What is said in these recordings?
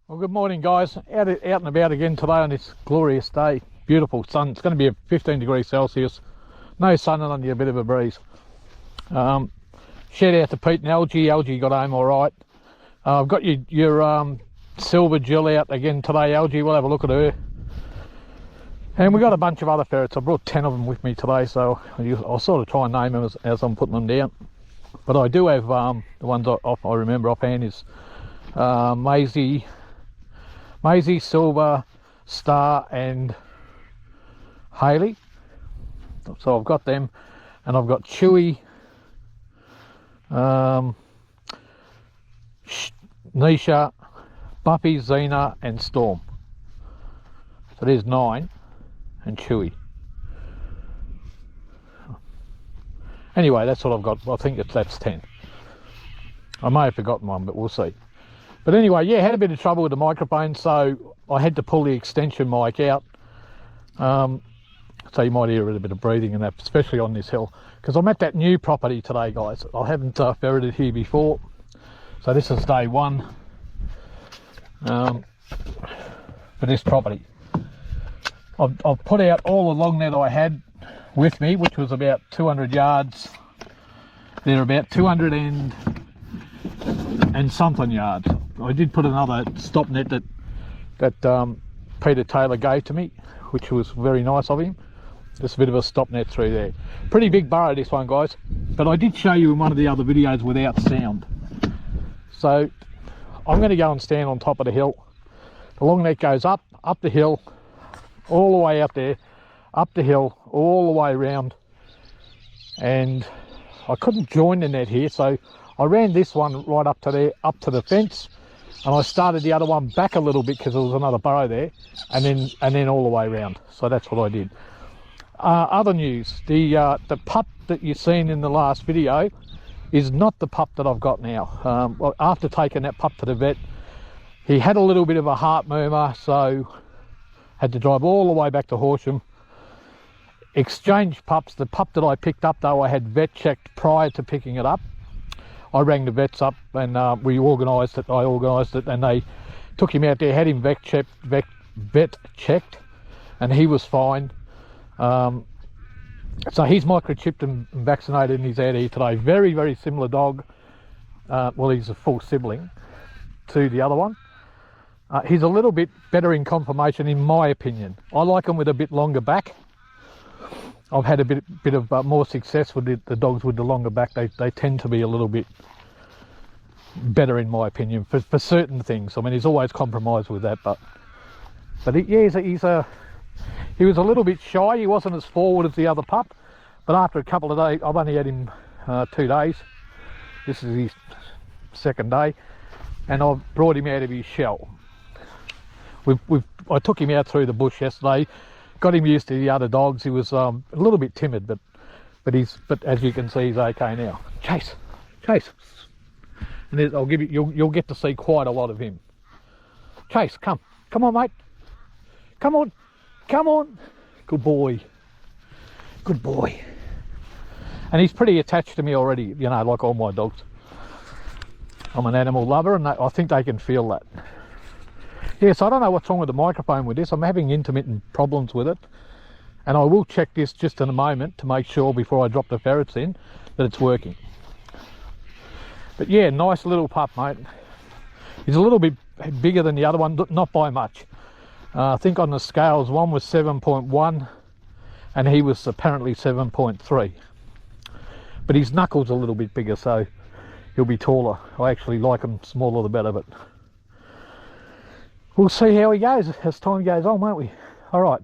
Well, good morning, guys. Out and about again today on this glorious day. Beautiful sun. It's going to be 15 degrees Celsius. No sun and only a bit of a breeze. Shout out to Pete and Algie. Algie got home all right. I've got your silver Jill out again today, Algie. We'll have a look at her. And we got a bunch of other ferrets. I brought 10 of them with me today, so I'll sort of try and name them as I'm putting them down. But I do have the ones I remember offhand is Maisie, Silver, Star and Haley. So I've got them, and I've got Chewy, Nisha, Buffy, Xena and Storm. So there's 9 and Chewy. Anyway, that's what I've got. I think that's 10. I may have forgotten one, but we'll see. But anyway, yeah, had a bit of trouble with the microphone, so I had to pull the extension mic out. So you might hear a bit of breathing and that, especially on this hill, because I'm at that new property today, guys. I haven't ferreted here before, so this is day one for this property. I've put out all along that I had with me, which was about 200 yards. They're about 200 and something yards. I did put another stop net that Peter Taylor gave to me, which was very nice of him. Just a bit of a stop net through there. Pretty big burrow this one, guys, but I did show you in one of the other videos without sound. So I'm going to go and stand on top of the hill. The long net goes up the hill, all the way up there, up the hill, all the way around, and I couldn't join the net here, so I ran this one right up to there, up to the fence, and I started the other one back a little bit because there was another burrow there, and then all the way around. So that's what I did. Other news: the pup that you've seen in the last video is not the pup that I've got now. Well, after taking that pup to the vet, he had a little bit of a heart murmur, so had to drive all the way back to Horsham. Exchanged pups. The pup that I picked up, though, I had vet checked prior to picking it up. I rang the vets up and we organised it. I organised it, and they took him out there, had him vet checked, and he was fine. So he's microchipped and vaccinated, and he's out here today. Very, very similar dog. Well, he's a full sibling to the other one. He's a little bit better in conformation, in my opinion. I like him with a bit longer back. I've had a bit of more success with the dogs with the longer back. They tend to be a little bit better, in my opinion, for certain things. I mean, he's always compromised with that, but yeah, he was a little bit shy. He wasn't as forward as the other pup, but after a couple of days, I've only had him 2 days. This is his second day, and I've brought him out of his shell. I took him out through the bush yesterday. Got him used to the other dogs. He was a little bit timid, but as you can see, he's okay now. Chase, and I'll give you'll get to see quite a lot of him. Chase, come on, mate, come on, good boy, and he's pretty attached to me already. You know, like all my dogs. I'm an animal lover, and I think they can feel that. Yes, I don't know what's wrong with the microphone with this. I'm having intermittent problems with it, and I will check this just in a moment to make sure before I drop the ferrets in that it's working. But yeah, nice little pup, mate. He's a little bit bigger than the other one, not by much. I think on the scales, one was 7.1 and he was apparently 7.3. But his knuckles are a little bit bigger, so he'll be taller. I actually like him smaller the better, but we'll see how he goes as time goes on, won't we? All right.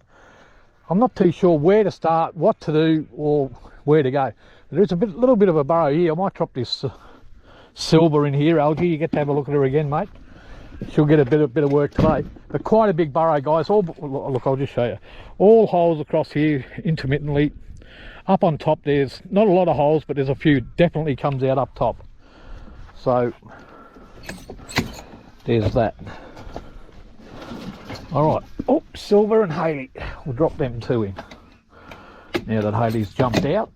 I'm not too sure where to start, what to do, or where to go. There's a little bit of a burrow here. I might drop this silver in here, Algie. You get to have a look at her again, mate. She'll get a bit of work today. But quite a big burrow, guys. Look, I'll just show you. All holes across here intermittently. Up on top, there's not a lot of holes, but there's a few. Definitely comes out up top. So there's that. All right, oh, Silver and Haley, we'll drop them two in now that Haley's jumped out.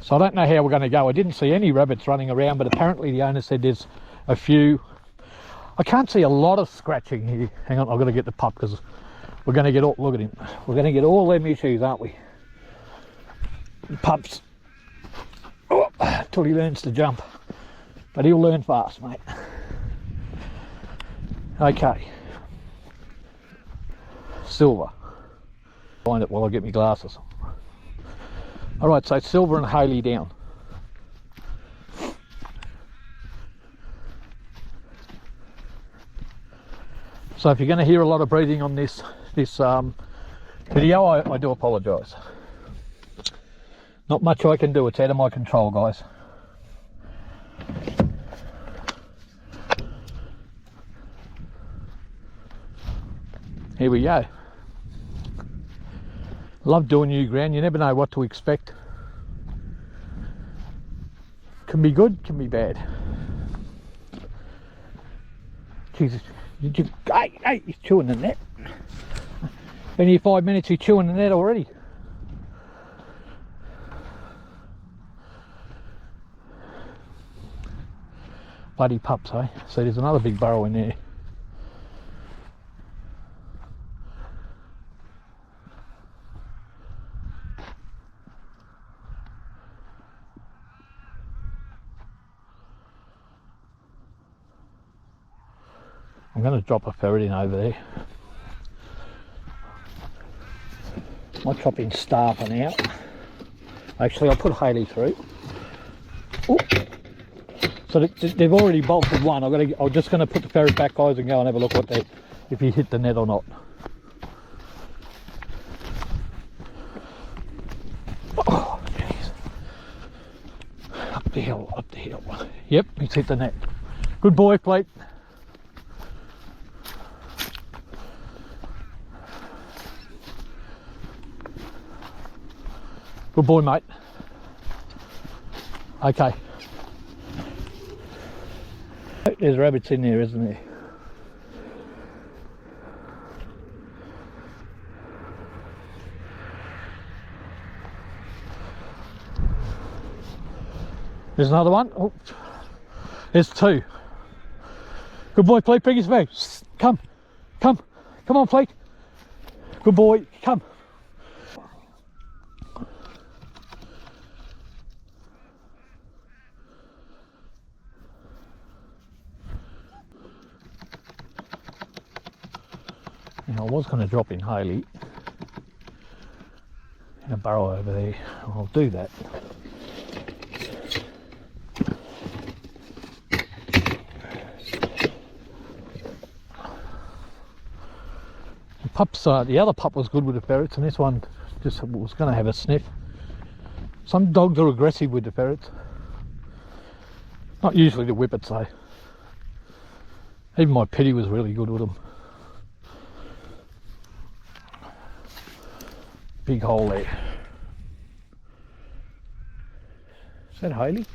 So I don't know how we're going to go. I didn't see any rabbits running around, but apparently the owner said there's a few. I can't see a lot of scratching here. Hang on, I've got to get the pup because we're going to get all, look at him. We're going to get all them issues, aren't we? Pups, oh, till he learns to jump. But he'll learn fast, mate. Okay. Silver. Find it while I get my glasses. Alright, so Silver and Haley down. So if you're going to hear a lot of breathing on this video, I do apologise. Not much I can do, it's out of my control, guys. Here we go. Love doing new ground, you never know what to expect. Can be good, can be bad. Jesus, hey, he's chewing the net. Been here 5 minutes, he's chewing the net already. Bloody pups, eh? So there's another big burrow in there. I'm going to drop a ferret in over there. Might drop in Starving out. Actually, I'll put Haley through. Ooh. So they've already bolted one. I'm just going to put the ferret back, guys, and go and have a look if he hit the net or not. Oh, jeez. Up the hill, up the hill. Yep, he's hit the net. Good boy, Plate. Good boy, mate. Okay. There's rabbits in there, isn't there? There's another one. Oh, there's two. Good boy, Fleet. Bring his bag. Come. Come. Come on, Fleet. Good boy. Come. Now, I was going to drop in Haley in a burrow over there. I'll do that. The other pup was good with the ferrets, and this one just was going to have a sniff. Some dogs are aggressive with the ferrets. Not usually the whippets though. Even my Pitty was really good with them. Big hole there. Is that Haley?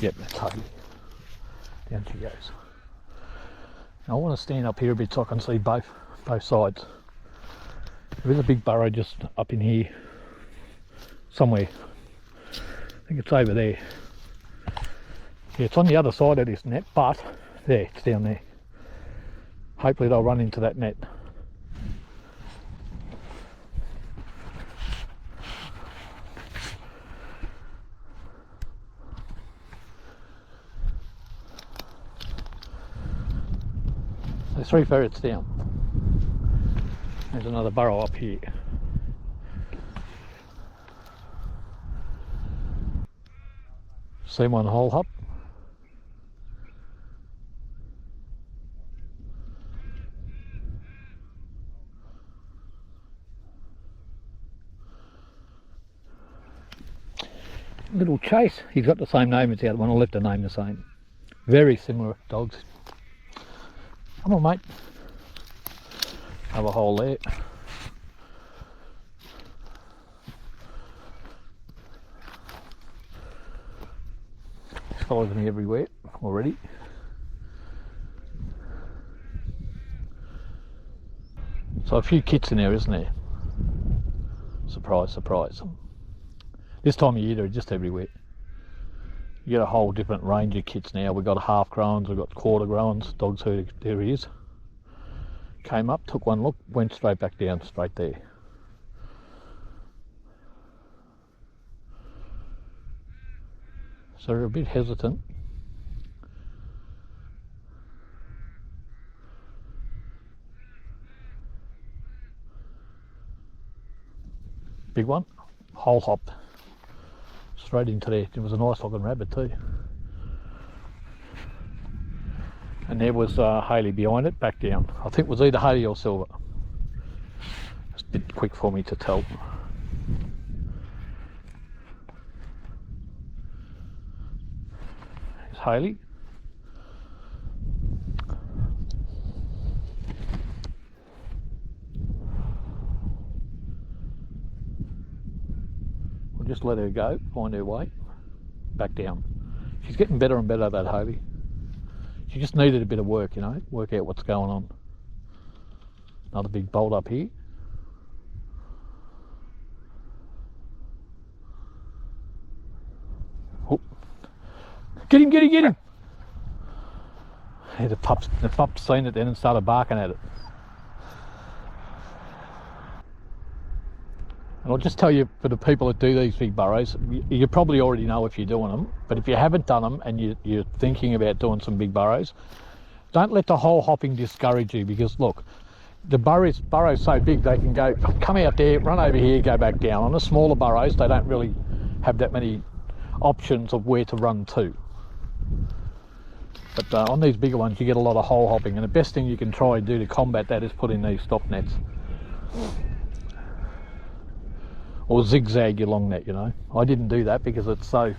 Yep, that's Haley. Down she goes. Now I want to stand up here a bit so I can see both sides. There is a big burrow just up in here somewhere. I think it's over there. Yeah, it's on the other side of this net, but there, it's down there. Hopefully they'll run into that net. There's 3 ferrets down. There's another burrow up here. See one hole up. Little Chase, he's got the same name as the other one. I left the name the same. Very similar dogs. Come on, mate. Have a hole there. He's following me everywhere already. So a few kits in there, isn't there? Surprise, surprise. This time of year they're just everywhere. You get a whole different range of kits now. We've got half growns, we've got quarter growns. Dog's herd, there he is. Came up, took one look, went straight back down, straight there. So we're a bit hesitant. Big one, whole hop, straight into there. It was a nice looking rabbit too. And there was Haley behind it, back down. I think it was either Haley or Silver. It's a bit quick for me to tell. There's Haley. We'll just let her go, find her way, back down. She's getting better and better, that Haley. She just needed a bit of work, you know, work out what's going on. Another big bolt up here. Oh. Get him, get him, get him! Yeah, the pup's seen it then and started barking at it. And I'll just tell you, for the people that do these big burrows, you probably already know if you're doing them, but if you haven't done them and you're thinking about doing some big burrows, don't let the whole hopping discourage you, because look, the burrow's so big they can come out there, run over here, go back down. On the smaller burrows, they don't really have that many options of where to run to. But on these bigger ones, you get a lot of hole hopping, and the best thing you can try and do to combat that is put in these stop nets. Or zigzag your long net, you know. I didn't do that because it's so, you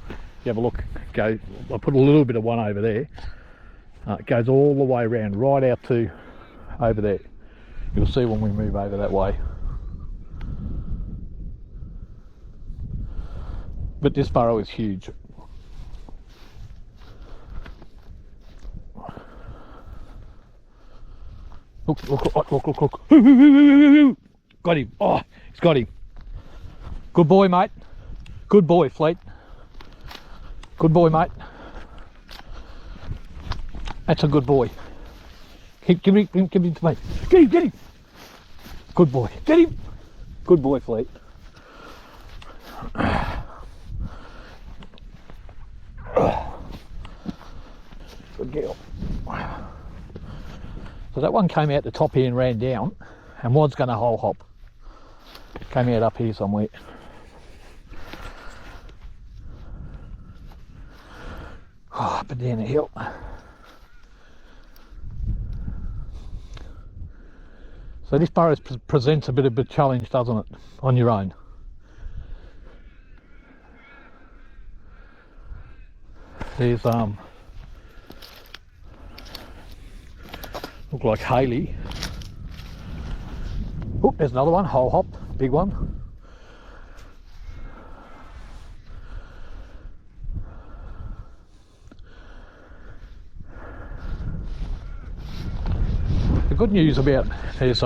have a look, I put a little bit of one over there. It goes all the way around, right out to over there. You'll see when we move over that way. But this burrow is huge. Look, look, look, look, look, look. Got him. Oh, he's got him. Good boy, mate. Good boy, Fleet. Good boy, mate. That's a good boy. Give him to me. Get him. Good boy. Get him. Good boy, Fleet. Good girl. So that one came out the top here and ran down, and was going to hole hop. Came out up here somewhere. Oh, up and down the hill. So this burrow presents a bit of a challenge, doesn't it, on your own? There's look like Haley. Oh, there's another one, hole hop, big one. The good news about there's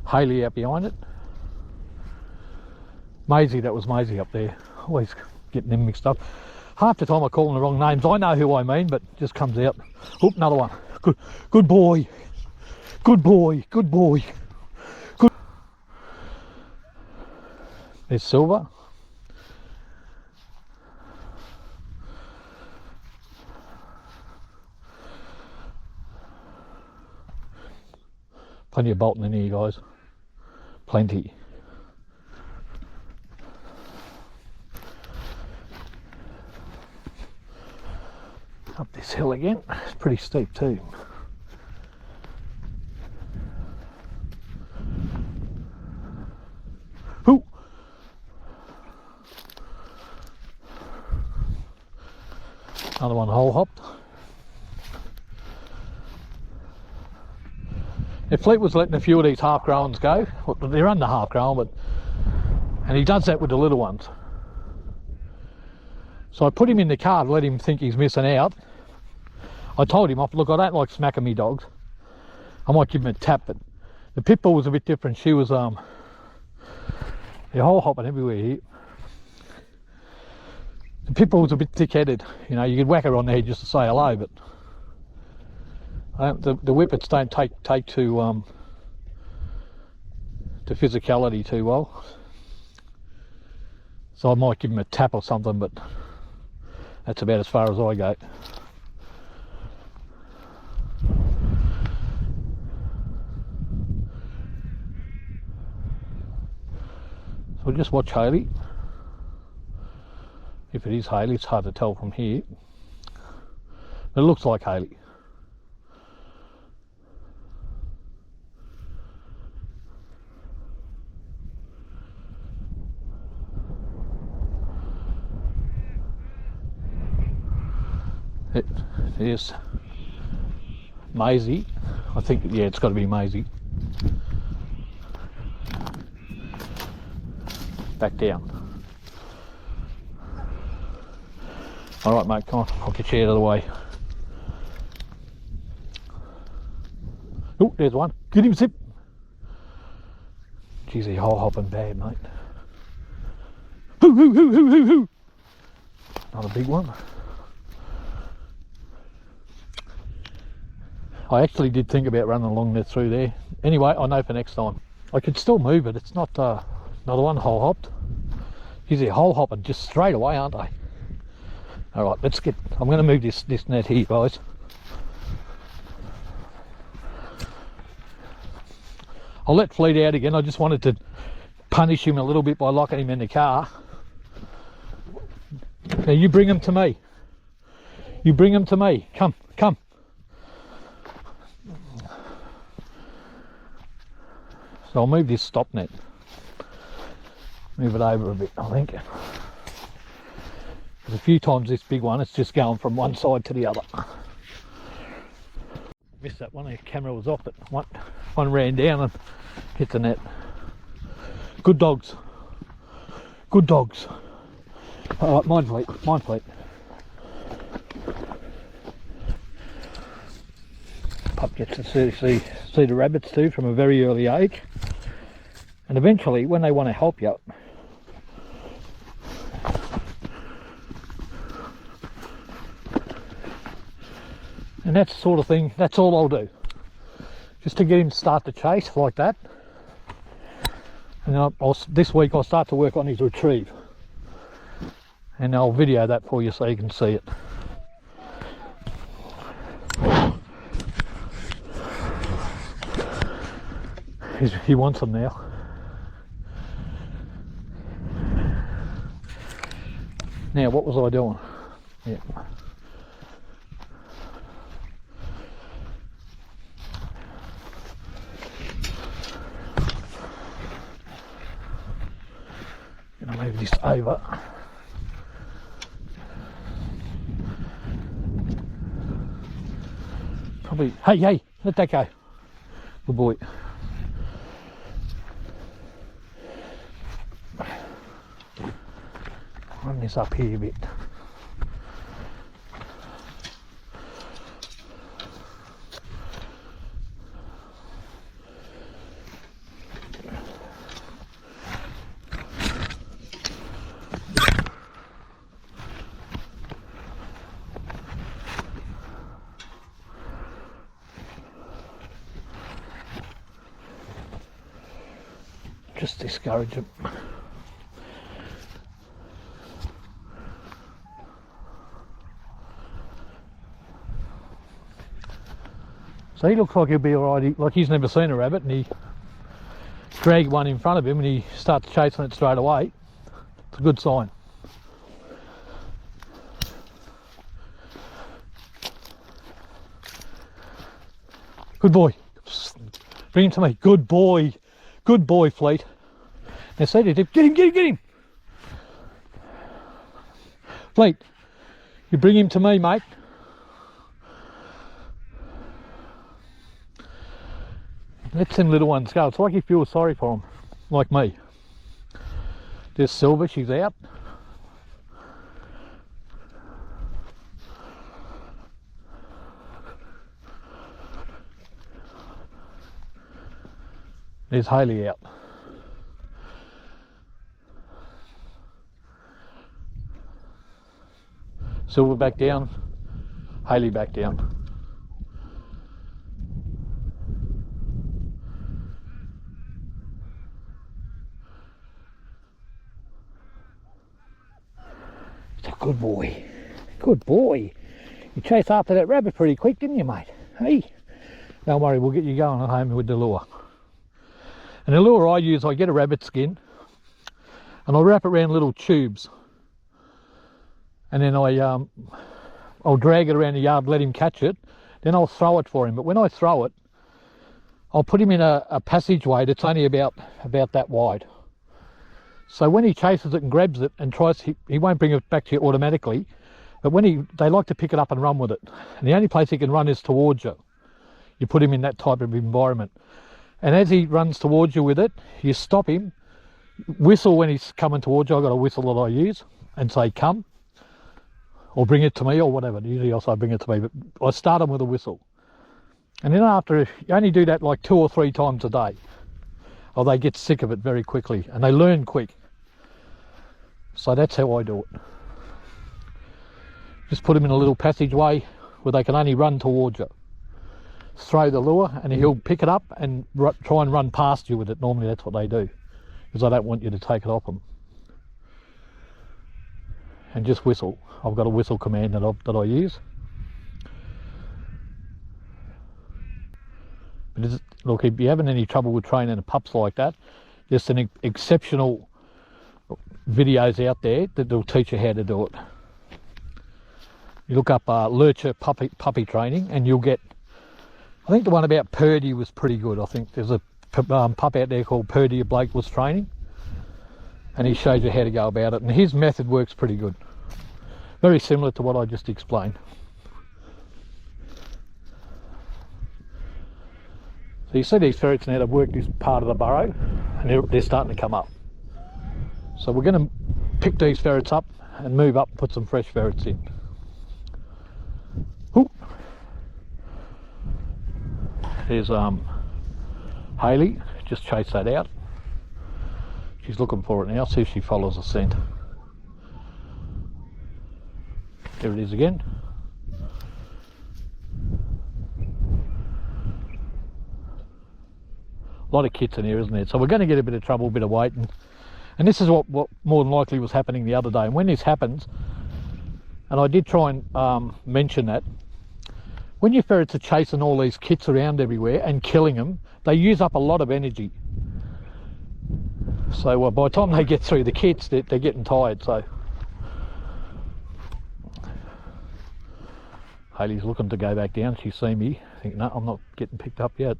Haley out behind it. Maisie, that was Maisie up there. Always getting them mixed up. Half the time I call them the wrong names. I know who I mean, but it just comes out. Oh, another one. Good boy. Good boy. Good boy. Good. There's Silver. Plenty of bolting in here, guys. Plenty. Up this hill again. It's pretty steep too. Ooh. Another one hole hopped. If Fleet was letting a few of these half growns go, well, they're under half grown, and he does that with the little ones. So I put him in the car to let him think he's missing out. I told him, look, I don't like smacking me dogs. I might give him a tap, but the pit bull was a bit different. She was they're hole hopping everywhere here. The pit bull's a bit thick-headed. You know, you could whack her on the head just to say hello, but the whippets don't take to physicality too well. So I might give him a tap or something, but that's about as far as I go. So we'll just watch Haley. If it is Haley, it's hard to tell from here. But it looks like Haley. It is Maisie. I think, yeah, it's got to be Maisie. Back down. All right, mate, come on. I'll get you out of the way. Oh, there's one. Get him, Zip. Geez, he's hole hopping bad, mate. Hoo, hoo, hoo, hoo, hoo, hoo. Not a big one. I actually did think about running along there through there. Anyway, I know for next time. I could still move it. It's not another one hole hopped. Geez, they're hole hopping just straight away, aren't they? All right, let's get. I'm going to move this net here, guys. I'll let Fleet out again. I just wanted to punish him a little bit by locking him in the car. Now you bring him to me. You bring him to me. Come, come. So I'll move this stop net. Move it over a bit, I think. A few times this big one, it's just going from one side to the other. Missed that one, the camera was off, but one ran down and hit the net. Good dogs. Good dogs. All right, mind Fleet, mind Fleet. Pup gets to see the rabbits too from a very early age. And eventually, when they want to help you, and that's the sort of thing, that's all I'll do. Just to get him to start to chase like that. And then this week I'll start to work on his retrieve. And I'll video that for you so you can see it. He wants them now. Now, what was I doing? Yeah. Gonna move this over. Probably. Hey, let that go. Good boy. Run this up here a bit. Just discourage them. So he looks like he'll be alright. Like he's never seen a rabbit, and he dragged one in front of him and he starts chasing it straight away. It's a good sign. Good boy. Bring him to me. Good boy. Good boy, Fleet. Now see, get him. Fleet, you bring him to me, mate. Let them little ones go. It's like you feel sorry for them, like me. There's Silver, she's out. There's Haley out. Silver back down, Haley back down. It's a good boy. Good boy. You chased after that rabbit pretty quick, didn't you, mate? Hey, don't worry, we'll get you going at home with the lure. And the lure I use, I get a rabbit skin and I wrap it around little tubes, and then I'll drag it around the yard, let him catch it, then I'll throw it for him. But when I throw it, I'll put him in a passageway that's only about that wide. So when he chases it and grabs it and tries, he won't bring it back to you automatically, but when they like to pick it up and run with it. And the only place he can run is towards you. You put him in that type of environment. And as he runs towards you with it, you stop him, whistle when he's coming towards you. I've got a whistle that I use, and say come, or bring it to me, or whatever. Usually I'll say bring it to me, but I start him with a whistle. And then after, you only do that like 2 or 3 times a day, or they get sick of it very quickly, and they learn quick. So that's how I do it. Just put them in a little passageway where they can only run towards you. Throw the lure and he'll pick it up and try and run past you with it. Normally that's what they do, because I don't want you to take it off them. And just whistle. I've got a whistle command that I use. But look, if you're having any trouble with training pups like that, there's some exceptional videos out there that will teach you how to do it. You look up lurcher puppy training and you'll get, I think the one about Purdy was pretty good. I think there's a pup out there called Purdy Blake was training, and he shows you how to go about it, and his method works pretty good. Very similar to what I just explained. So you see these ferrets now, they've worked this part of the burrow and they're starting to come up. So we're going to pick these ferrets up and move up and put some fresh ferrets in. Ooh. There's Haley, just chase that out. She's looking for it now, see if she follows the scent. There it is again. A lot of kits in here, isn't there? So we're going to get a bit of trouble, a bit of weight, and this is what more than likely was happening the other day. And when this happens, and I did try and mention that, when your ferrets are chasing all these kits around everywhere and killing them, they use up a lot of energy. So by the time they get through the kits, they're getting tired. So Haley's looking to go back down. She's seen me. I think, no, I'm not getting picked up yet.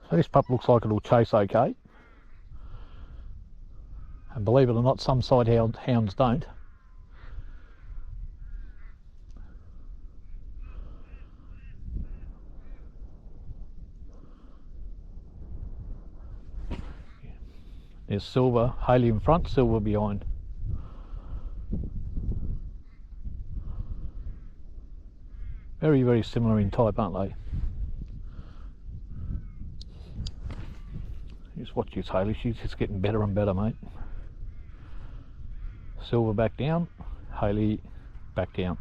So this pup looks like it'll chase okay. And believe it or not, some side hounds don't. There's Silver, Haley in front, Silver behind. Very, very similar in type, aren't they? Just watch this Haley, she's just getting better and better, mate. Silver back down, Haley back down.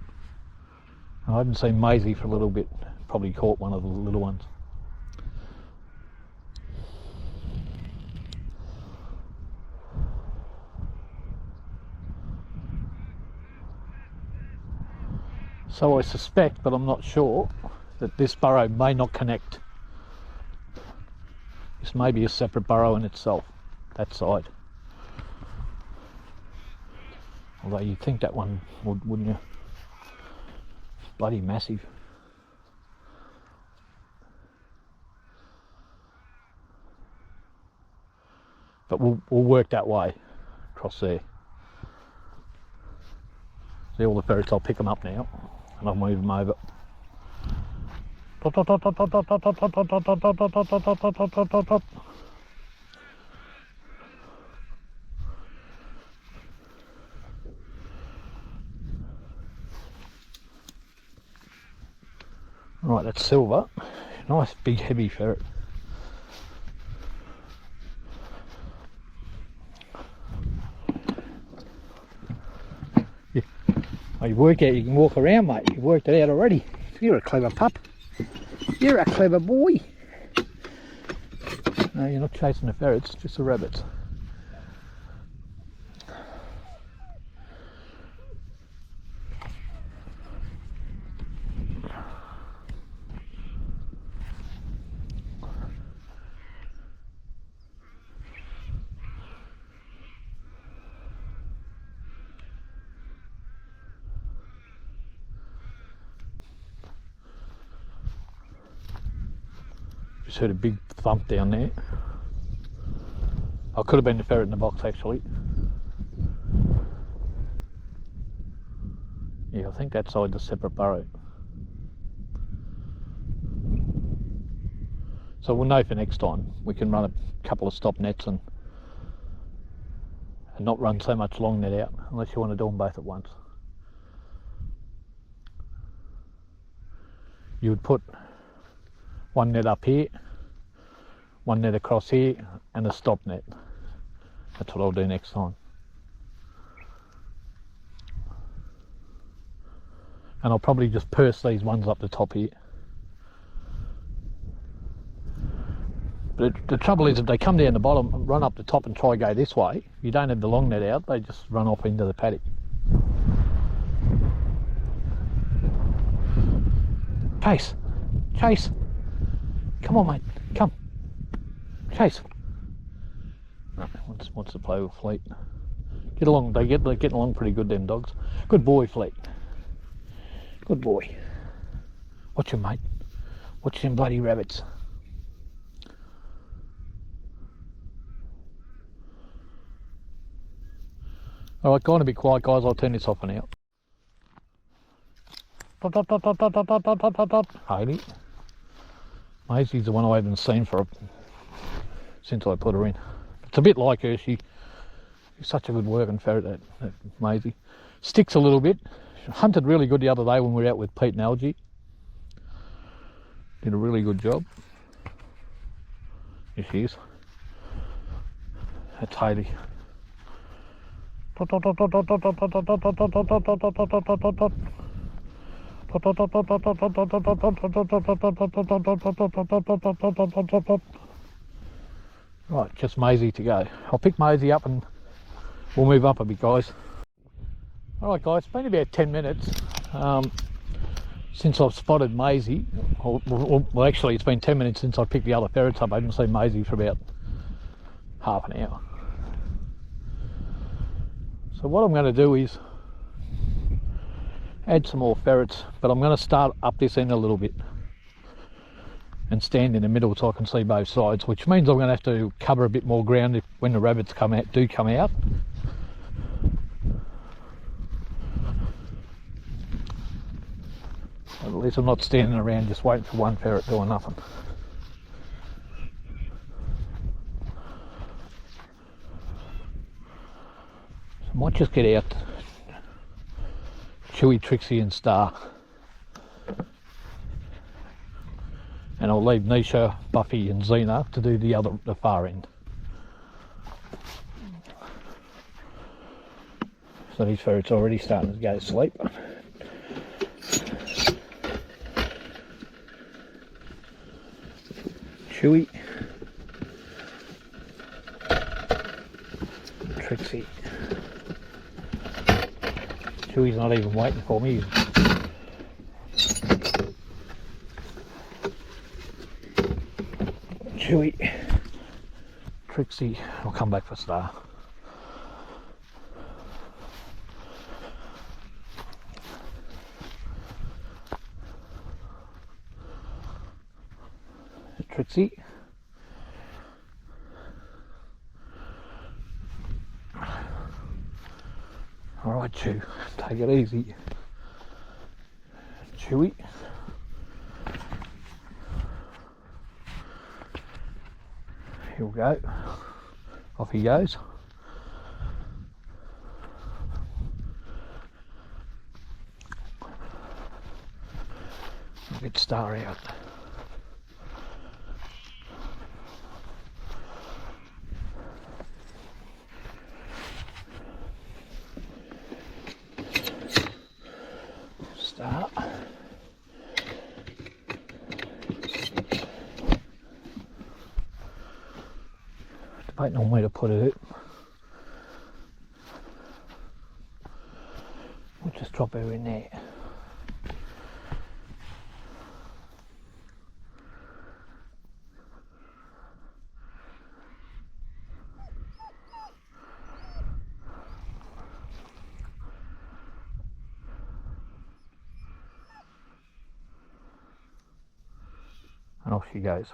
I haven't seen Maisie for a little bit, probably caught one of the little ones. So I suspect, but I'm not sure, that this burrow may not connect. This may be a separate burrow in itself, that side. Although you'd think that one would, wouldn't you? It's bloody massive. But we'll work that way, across there. See all the ferrets, I'll pick them up now, and I'll move them over. Right, that's Silver. Nice big heavy ferret. Oh, you work out you can walk around, mate. You've worked it out already. You're a clever pup. You're a clever boy. No, you're not chasing the ferrets, just the rabbits. Just heard a big thump down there. I could have been the ferret in the box actually. Yeah, I think that side's a separate burrow. So we'll know for next time. We can run a couple of stop nets and not run so much long net out, unless you want to do them both at once. You would put one net up here, one net across here, and a stop net. That's what I'll do next time. And I'll probably just purse these ones up the top here. But the trouble is, if they come down the bottom and run up the top and try to go this way, you don't have the long net out, they just run off into the paddock. Chase! Chase! Come on, mate, come. Chase! No, wants to play with Fleet. Get along, they're getting along pretty good, them dogs. Good boy, Fleet. Good boy. Watch him, mate. Watch them bloody rabbits. Alright, go on a bit quiet, guys. I'll turn this off and out. Hayley. Maisie's the one I haven't seen since I put her in. It's a bit like her. She's such a good working ferret, that Maisie. Sticks a little bit. She hunted really good the other day when we were out with Pete and Algie. Did a really good job. Here she is. That's Hayley. Right, just Maisie to go. I'll pick Maisie up and we'll move up a bit, guys. Alright guys, it's been about 10 minutes since I've spotted Maisie. Well, actually it's been 10 minutes since I picked the other ferrets up. I haven't seen Maisie for about half an hour. So what I'm going to do is add some more ferrets, but I'm going to start up this end a little bit and stand in the middle so I can see both sides, which means I'm going to have to cover a bit more ground when the rabbits come out. At least I'm not standing around just waiting for one ferret doing nothing. So I might just get out Chewy, Trixie and Star. And I'll leave Nisha, Buffy and Xena to do the far end. So these ferrets are already starting to go to sleep. Chewy, Trixie. Chewy's not even waiting for me. Chewy, Trixie, I'll come back for Star. Trixie. Alright, Chew, take it easy. Chewy. Here we go. Off he goes. I'll get Star out. waiting on me to put it. We'll just drop her in there. And off she goes.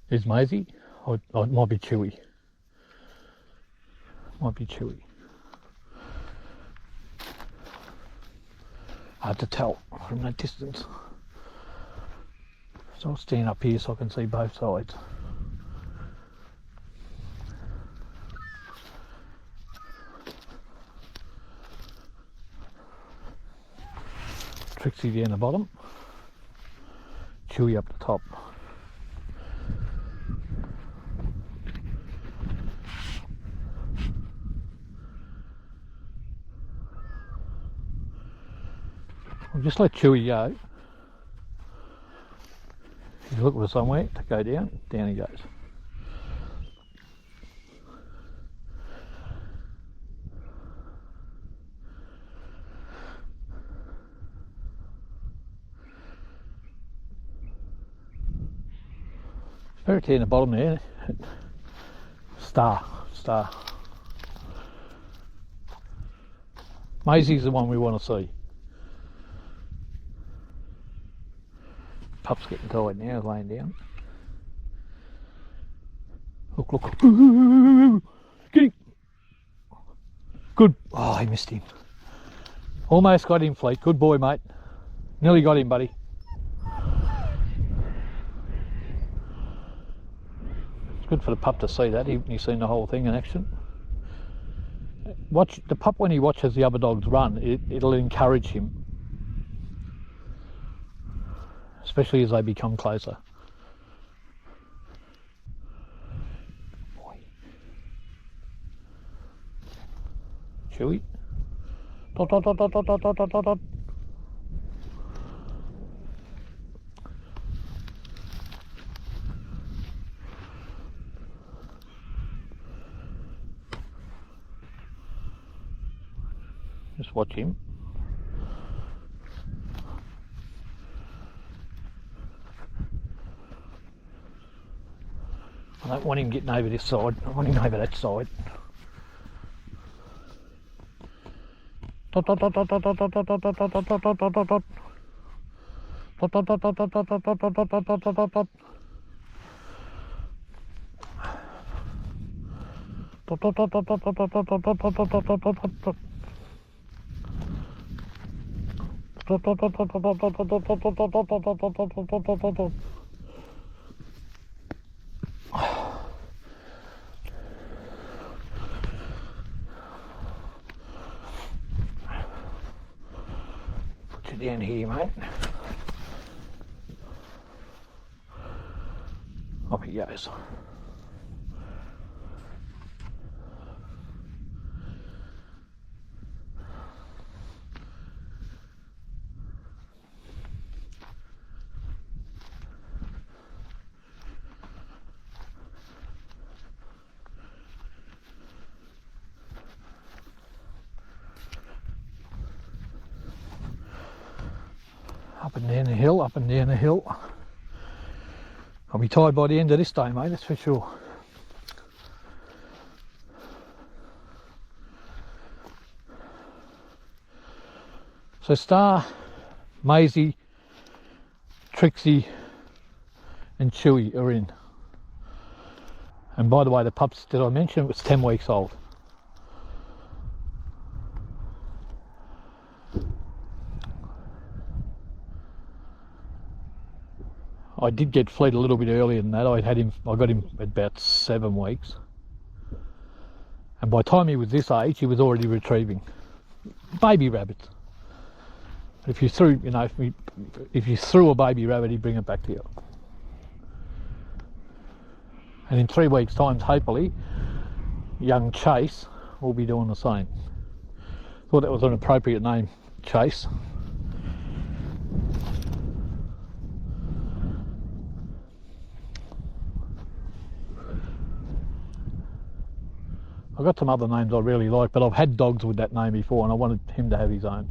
Is Maisie? Or it might be Chewy. Might be Chewy. Hard to tell from that distance. So I'll stand up here so I can see both sides. Trixie down the bottom, Chewy up the top. I'll just let Chewy go. He's looking for somewhere to go down, down he goes. Ferret in the bottom there. Star. Maisie's the one we want to see. Pup's getting tired now, laying down. Look. Get him! Good. Oh, he missed him. Almost got him, Fleet. Good boy, mate. Nearly got him, buddy. It's good for the pup to see that. He's seen the whole thing in action. Watch the pup when he watches the other dogs run. It'll encourage him. Especially as they become closer. Boy. Chewy. Dot. Just watch him. I don't want him getting over this side, I want him over that side. Put you down here, mate. Off he goes. Up and down the hill, up and down the hill. I'll be tired by the end of this day, mate, that's for sure. So Star, Maisie, Trixie and Chewy are in. And by the way, the pups, did I mention it was 10 weeks old? I did get Fleet a little bit earlier than that. I got him at about 7 weeks. And by the time he was this age, he was already retrieving baby rabbits. If you threw, you know, if you threw a baby rabbit, he'd bring it back to you. And in 3 weeks' time, hopefully, young Chase will be doing the same. Thought that was an appropriate name, Chase. I've got some other names I really like, but I've had dogs with that name before and I wanted him to have his own.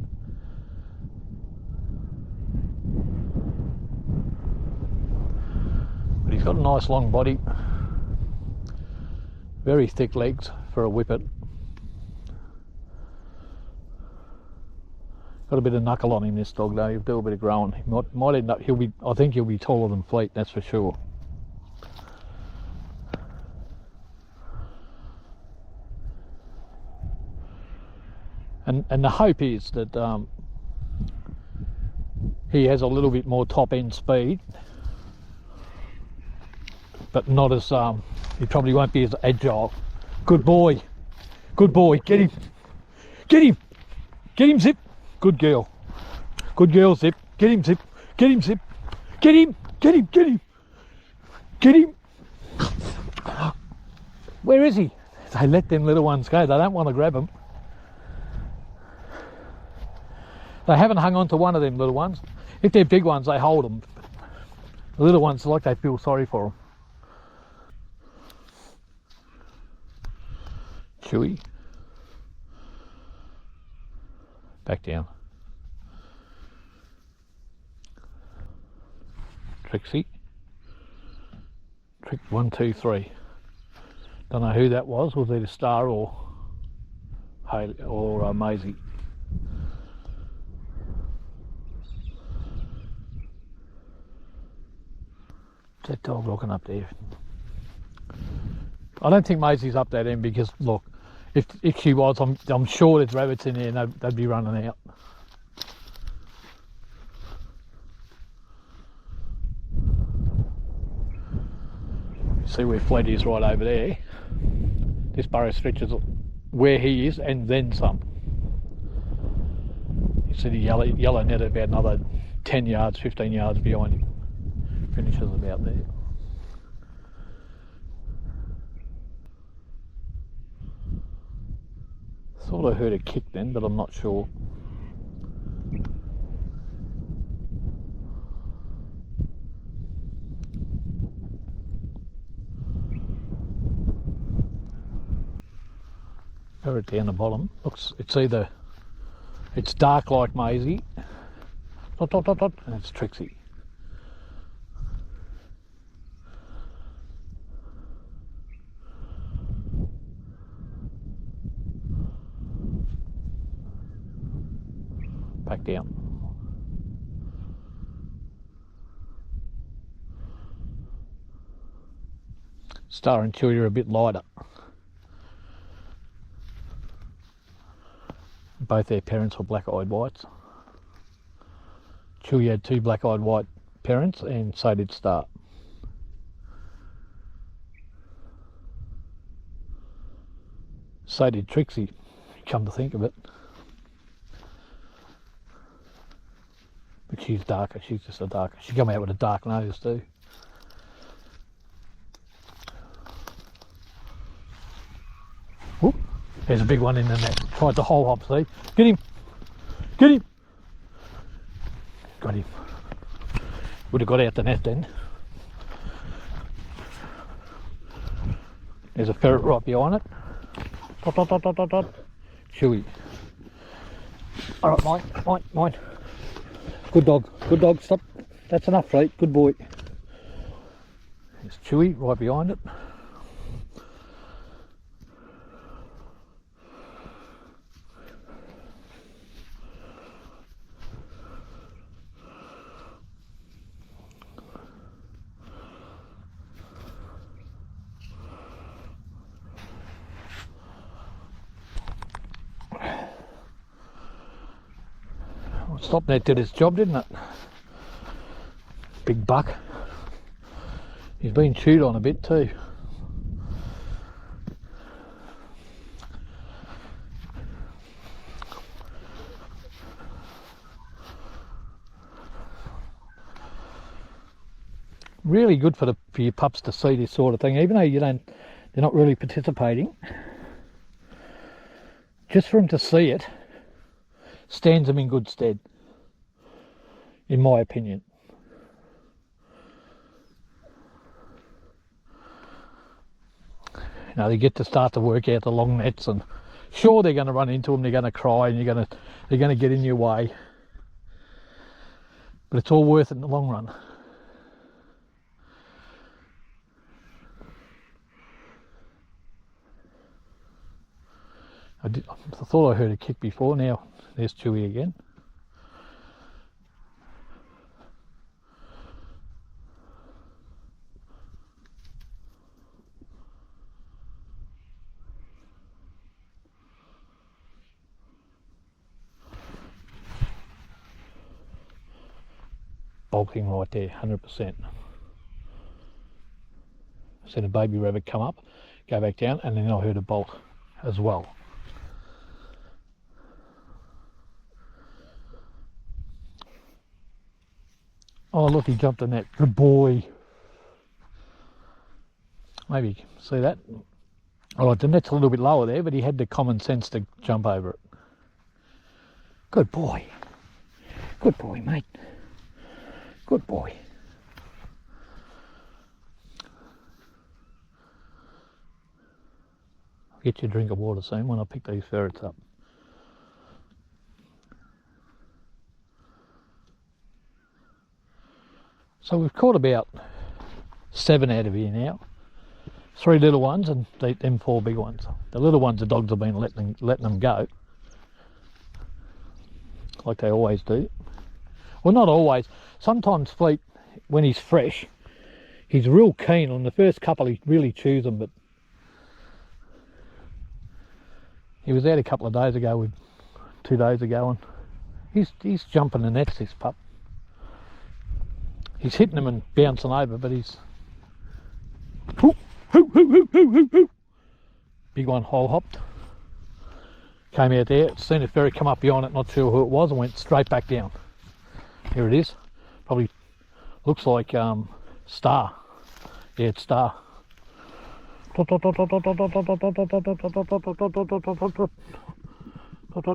But he's got a nice long body, very thick legs for a whippet. Got a bit of knuckle on him, this dog though. He'll do a bit of growing. He might end up, I think he'll be taller than Fleet, that's for sure. And the hope is that he has a little bit more top end speed, but not as, he probably won't be as agile. Good boy, get him, Zip, good girl, Zip, get him, Zip, get him. Where is he? They let them little ones go, they don't want to grab them. They haven't hung on to one of them little ones. If they're big ones, they hold them. The little ones, like they feel sorry for them. Chewy. Back down. Trixie. Trick 1, 2, 3. Don't know who that was either Star or Haley or Maisie. That dog looking up there. I don't think Maisie's up that end because look, if she was, I'm sure there's rabbits in there and they'd be running out. See where Fled is right over there. This burrow stretches where he is and then some. You see the yellow net about another 10 yards, 15 yards behind him. Finishes about there. Thought I heard a kick then, but I'm not sure. Ferret down the bottom. Looks, it's dark like Maisie. And it's Trixie. Back down. Star and Chewy are a bit lighter. Both their parents were black-eyed whites. Chewy had 2 black-eyed white parents and so did Star. So did Trixie, come to think of it. But she's darker, she's just a darker. She come out with a dark nose too. Whoop, there's a big one in the net. Tried the whole hop, see? Get him! Got him. Would have got out the net then. There's a ferret right behind it. Dot. Chewy. Alright, mine. Good dog, stop. That's enough, Fleet, good boy. There's Chewy right behind it. Stop net did its job, didn't it? Big buck. He's been chewed on a bit too. Really good for your pups to see this sort of thing, even though they're not really participating. Just for them to see it stands them in good stead, in my opinion. You know, they get to start to work out the long nets, and sure, they're going to run into them, they're going to cry, and they're going to get in your way, but it's all worth it in the long run. I thought I heard a kick before. Now there's Chewy again. Bolting right there, 100%. Seen a baby rabbit come up, go back down, and then I heard a bolt as well. Oh look, he jumped the net. Good boy. Maybe you can see that. Oh, the net's a little bit lower there, but he had the common sense to jump over it. Good boy. Good boy, mate. Good boy. I'll get you a drink of water soon when I pick these ferrets up. So we've caught about 7 out of here now. 3 little ones and them 4 big ones. The little ones, the dogs have been letting them go, like they always do. Well, not always. Sometimes Fleet, when he's fresh, he's real keen. On the first couple, he really chews them, but he was out a couple of days ago, 2 days ago, and he's jumping the nets, this pup. He's hitting them and bouncing over, but he's... Hoo, hoo, hoo, hoo, hoo, hoo, hoo. Big one hole hopped. Came out there, seen a ferret come up behind it, not sure who it was, and went straight back down. Here it is. Probably looks like Star. Yeah, it's Star.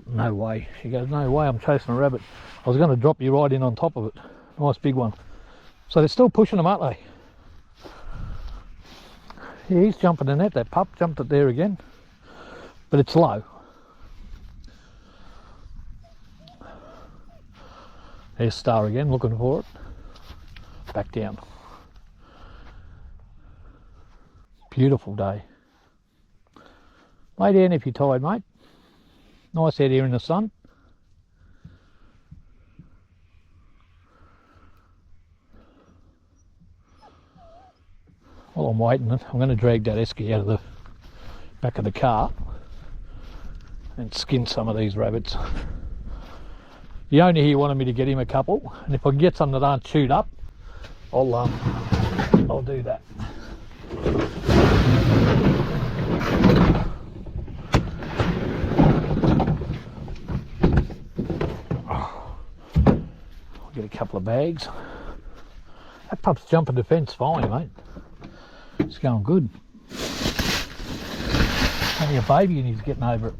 No way. She goes, no way, I'm chasing a rabbit. I was going to drop you right in on top of it. Nice big one. So they're still pushing them, aren't they? Yeah, he's jumping the net, that pup. Jumped it there again. But it's low. There's Star again, looking for it. Back down. Beautiful day. Lay down if you're tired, mate. Nice out here in the sun. While I'm waiting, I'm going to drag that esky out of the back of the car and skin some of these rabbits. The owner here wanted me to get him a couple, and if I can get some that aren't chewed up, I'll do that. I'll get a couple of bags. That pup's jumping the fence fine, mate. It's going good. Only a baby and he's getting over it.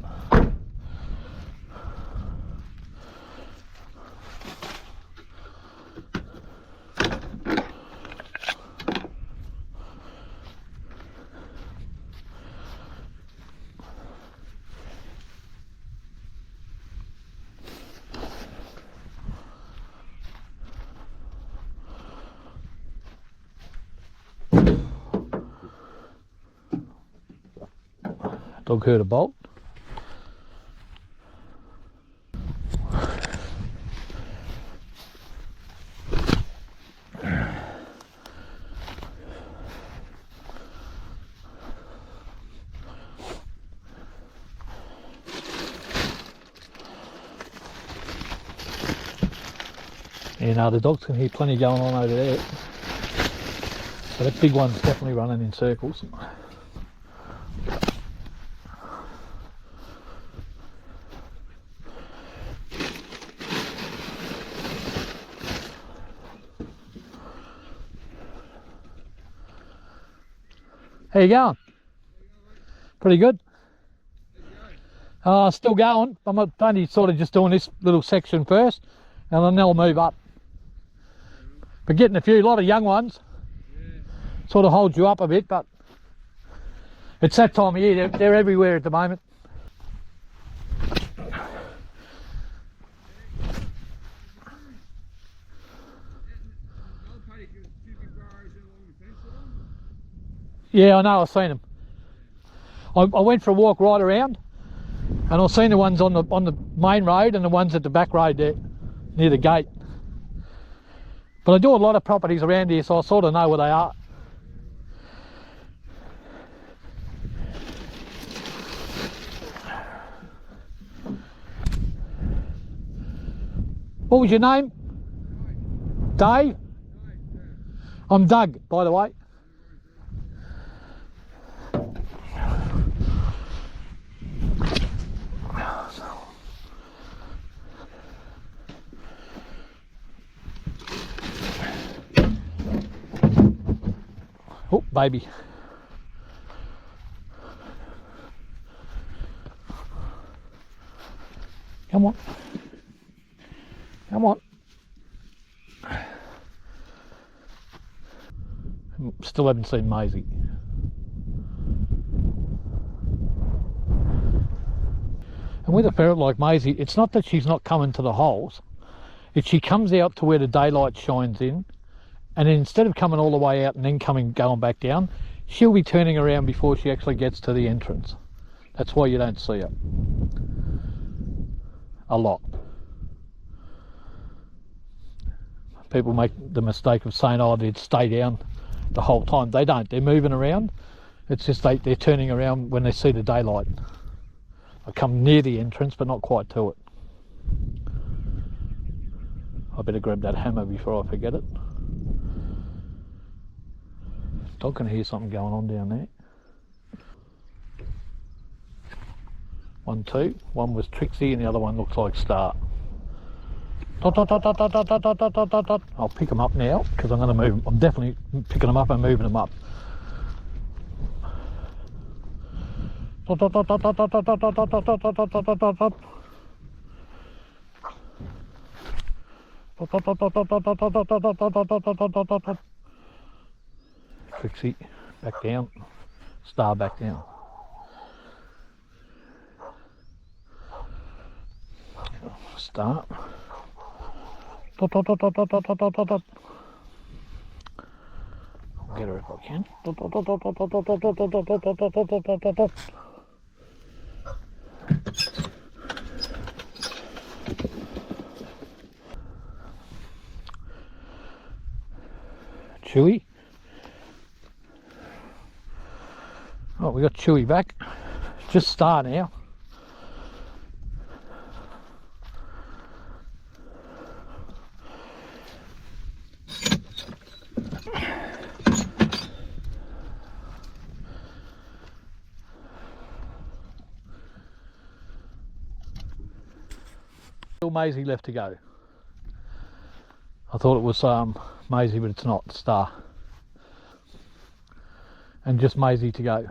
Dog heard a bolt. Yeah, no, the dogs can hear plenty going on over there. So that big one's definitely running in circles. How you going? Pretty good. Still going. I'm only sort of just doing this little section first, and then they'll move up. But getting a lot of young ones, sort of holds you up a bit, but it's that time of year. They're everywhere at the moment. Yeah, I know. I've seen them. I went for a walk right around, and I've seen the ones on the main road and the ones at the back road there, near the gate. But I do a lot of properties around here, so I sort of know where they are. What was your name? Dave? I'm Doug, by the way. Oh, baby. Come on. Come on. Still haven't seen Maisie. And with a ferret like Maisie, it's not that she's not coming to the holes. It's she comes out to where the daylight shines in, and then instead of coming all the way out and then going back down, she'll be turning around before she actually gets to the entrance. That's why you don't see her a lot. People make the mistake of saying, oh, they'd stay down the whole time. They don't. They're moving around. It's just they're turning around when they see the daylight. I come near the entrance, but not quite to it. I better grab that hammer before I forget it. Dog can hear something going on down there. 1, 2. One was Trixie and the other one looks like Star. Dot, dot, dot, dot, dot, dot, dot, dot, dot, dot, dot. I'll pick them up now because I'm going to move them. I'm definitely picking them up and moving them up. Dot, dot, dot, dot, dot, dot, dot, dot, dot, dot, dot, dot, dot, dot, dot, dot. Trixie, back down. Star, back down. Start. Dot, dot, dot, dot, dot, dot, dot, dot, dot. I'll get her if I can. Dot, dot, dot, dot, dot, dot, dot, dot, dot, dot, dot, dot, dot, dot, dot, dot, dot. Chewy. Oh, we got Chewy back. Just Star now. Still Maisie left to go. I thought it was Maisie, but it's not. Star. And just Maisie to go.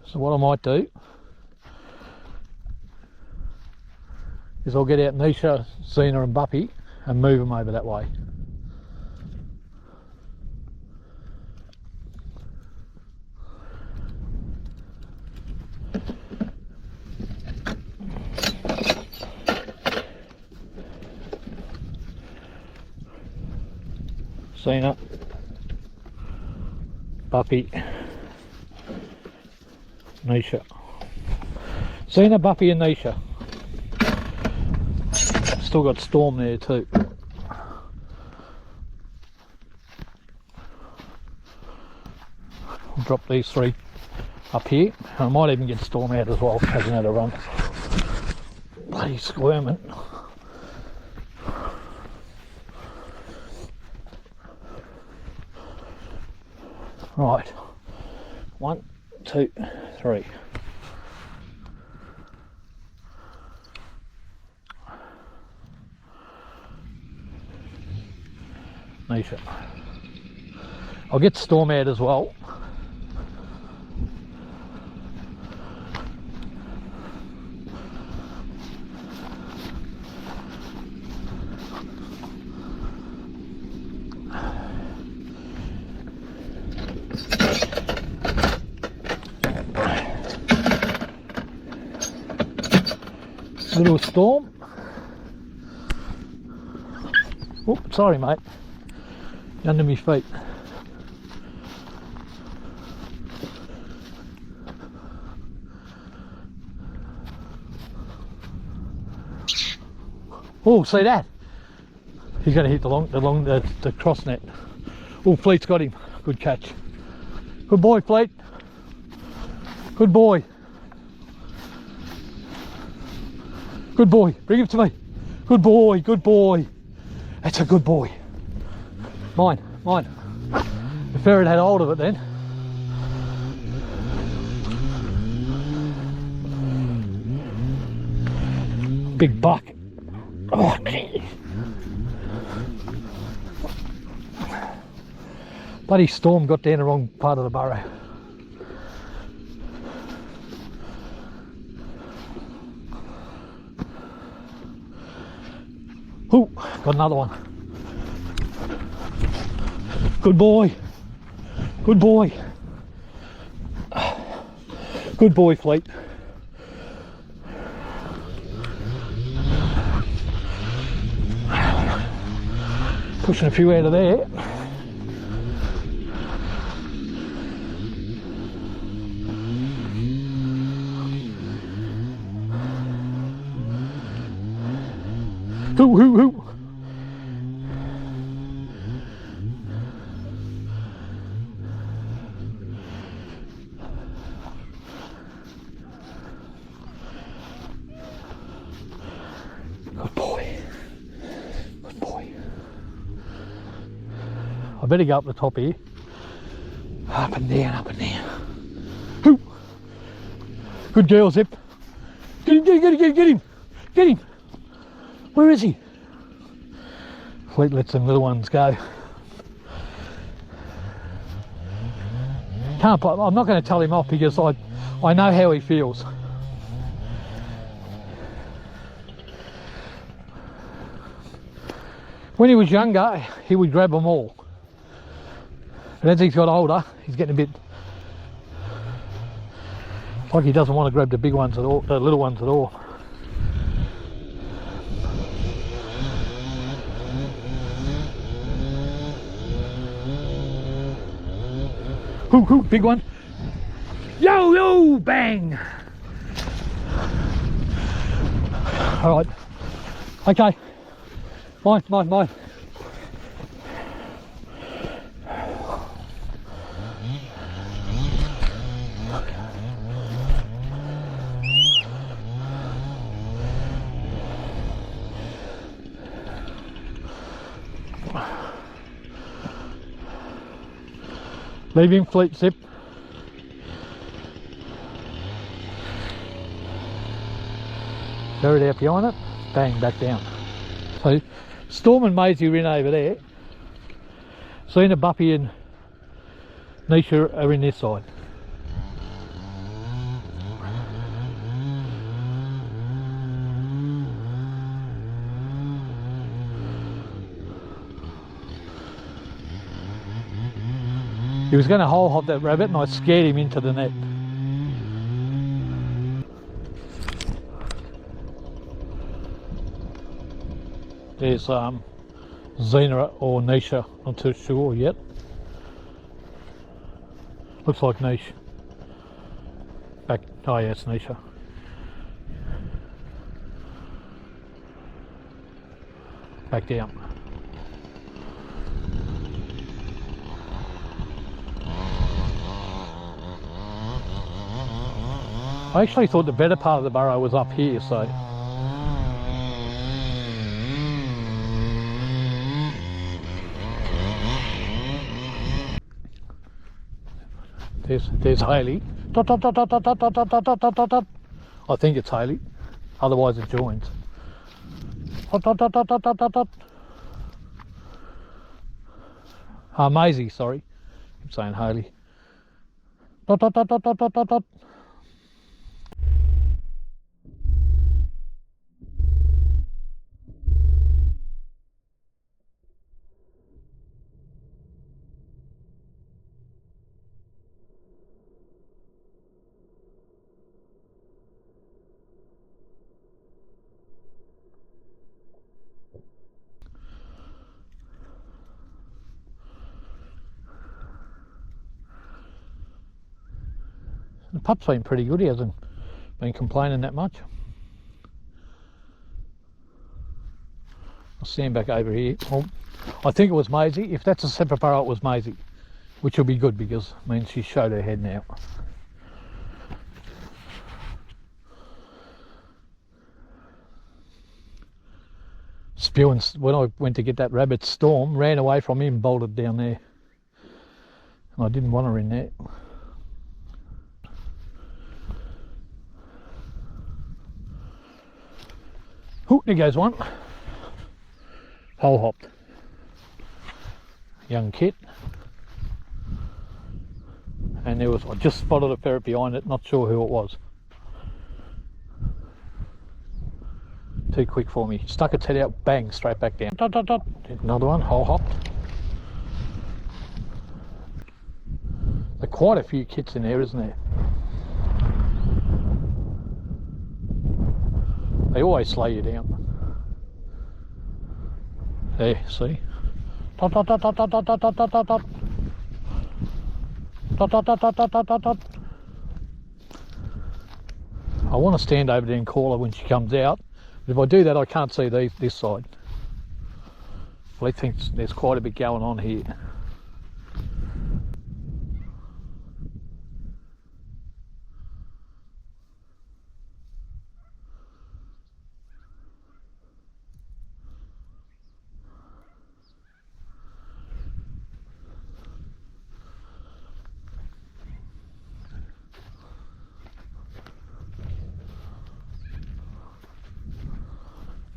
So what I might do is I'll get out Nisha, Xena and Buppy and move them over that way. Xena, Buppy, Nisha. Xena, Buppy and Nisha. Still got Storm there too. I'll drop these 3 up here. I might even get Storm out as well, hasn't had a run. Bloody squirming. Right, 1, 2, 3. Nisha. I'll get Storm out as well. Little Storm. Oh, sorry mate, under my feet. Oh, see that? He's going to hit the cross net. Oh, Fleet's got him. Good catch. Good boy, Fleet. Good boy. Good boy. Bring him to me. Good boy. Good boy. That's a good boy. Mine. Mine. The ferret had hold of it then. Big buck. Oh, geez. Bloody Storm got down the wrong part of the burrow. Ooh, got another one. Good boy. Good boy. Good boy, Fleet. Pushing a few out of there. Hoo, hoo, hoo. Good boy. Good boy. I better go up the top here. Up and down, up and down. Hoo. Good girl, Zip. Get him, get him, get him. Get him. Where is he? Fleet lets them little ones go. I'm not going to tell him off because I know how he feels. When he was younger, he would grab them all. But as he's got older, he's getting a bit like he doesn't want to grab the big ones at all, the little ones at all. Hoo, hoo, big one. Yo, yo, bang. All right. Okay. Mine, mine, mine. Leave him, Fleet, Zip. Ferret out behind it, bang, back down. So Storm and Maisie are in over there. Seen a Buppy and Nisha are in this side. He was going to hole hop that rabbit and I scared him into the net. There's Xena or Nisha, not too sure yet. Looks like Niche. Back, oh yeah, it's Nisha. Back down. I actually thought the better part of the burrow was up here, so. There's Haley. Dot, dot, dot, dot, dot, dot, dot, dot, dot, dot, dot, dot. I think it's Haley, otherwise it joins. Dot, dot, dot, dot, dot, dot, dot, dot. Maisie, sorry. I'm saying Haley. Dot, dot, dot, dot, dot, dot, dot, dot. The pup's been pretty good. He hasn't been complaining that much. I'll stand back over here. Well, I think it was Maisie. If that's a separate burrow, it was Maisie, which will be good because it means she showed her head now. Spewing, when I went to get that rabbit, Storm ran away from him, bolted down there. And I didn't want her in there. Oh, there goes one. Hole hopped. Young kit. And there was, I just spotted a ferret behind it, not sure who it was. Too quick for me. Stuck its head out, bang, straight back down. Dot, dot, dot. Another one, hole hopped. There are quite a few kits in there, isn't there? They always slow you down. There, see? Dot, dot, dot, dot, dot, dot, dot, dot, dot, dot, dot. Dot, dot, dot, dot, dot, dot, dot, dot. I want to stand over there and call her when she comes out. But if I do that, I can't see this side. Well, he thinks there's quite a bit going on here.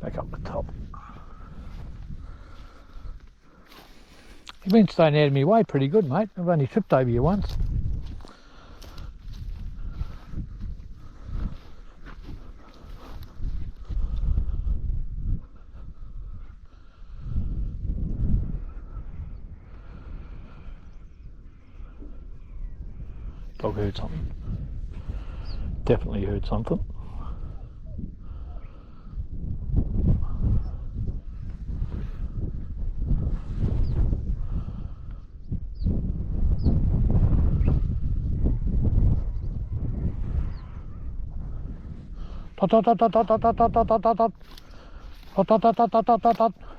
Back up the top. You've been staying out of my way pretty good, mate. I've only tripped over you once. Dog heard something. Definitely heard something.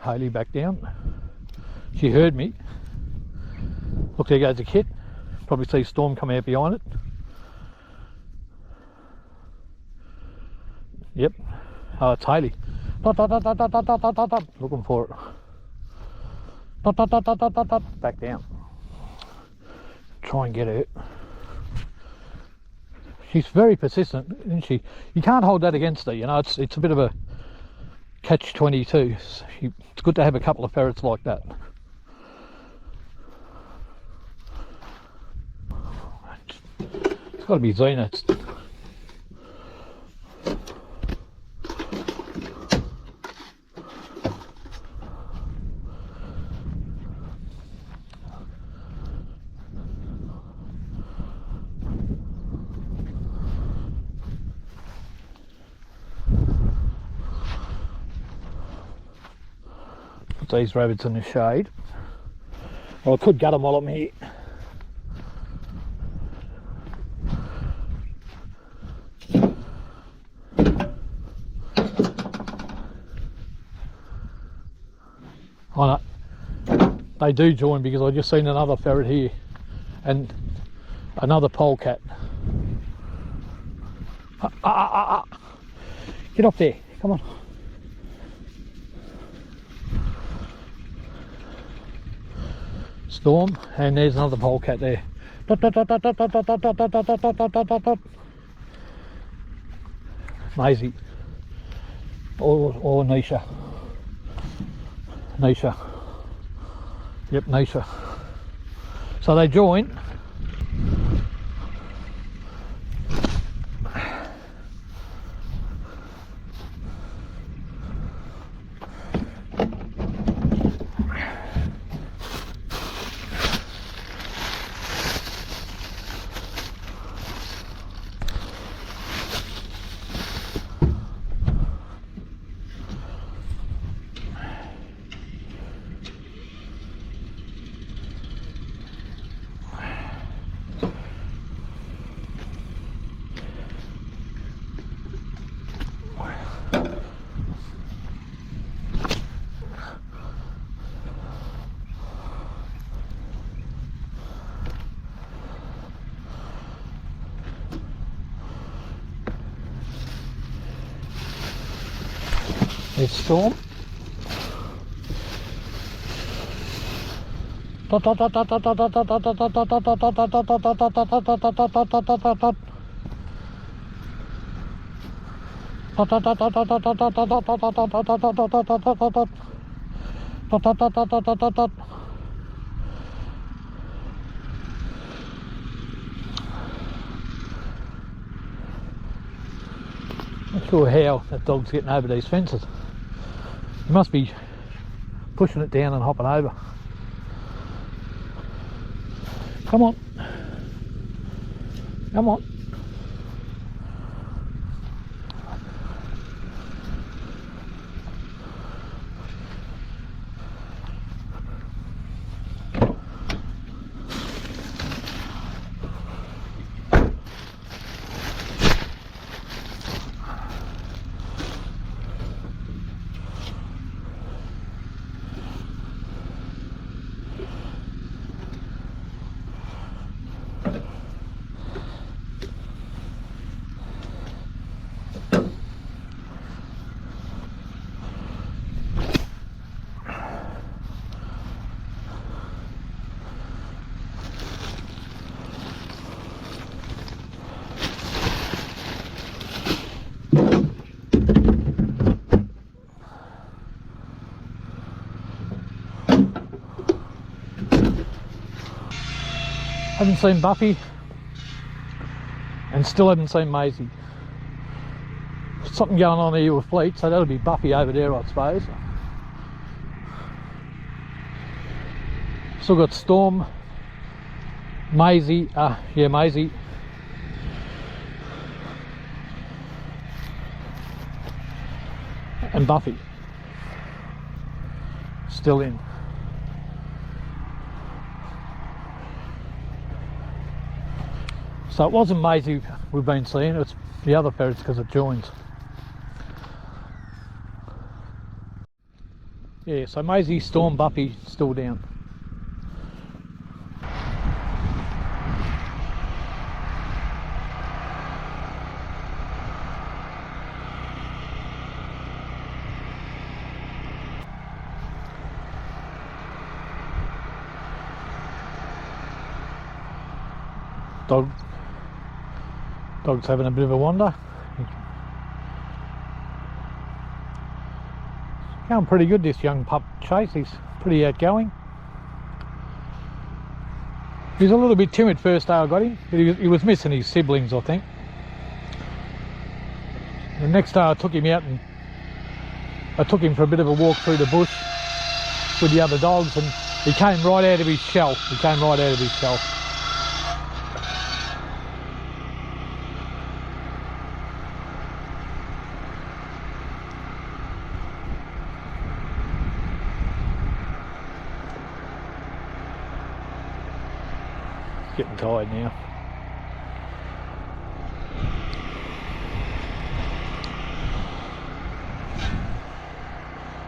Haley back down. She heard me. Look, there goes a kit. Probably see Storm come out behind it. Yep. Oh, it's Haley. Looking for it. Back down. Try and get her. She's very persistent, isn't she? You can't hold that against her, you know. It's a bit of a catch-22. It's good to have a couple of ferrets like that. It's got to be Xena. Put these rabbits in the shade. Well, I could gut them while I'm here. Oh no, they do join because I just seen another ferret here and another polecat. Get up there, come on. Storm, and there's another polecat there. Maisie or Nisha. Nisha. Yep, Nisha. So they join. There's Storm. Not sure how that dog's getting over these fences. He must be pushing it down and hopping over. Come on. Come on. Haven't seen Buffy and still haven't seen Maisie. Something going on here with fleet, so that'll be Buffy over there, I suppose. Still got Storm, Maisie, yeah, Maisie. And Buffy. Still in. So it wasn't Maisie we've been seeing, it's the other ferrets because it joins. Yeah, so Maisie, Storm, Buffy still down. Dog's having a bit of a wander. Going pretty good, this young pup Chase. He's pretty outgoing. He's a little bit timid first day I got him. He was missing his siblings, I think. The next day I took him out and I took him for a bit of a walk through the bush with the other dogs, and he came right out of his shell. He came right out of his shell. Getting tired now.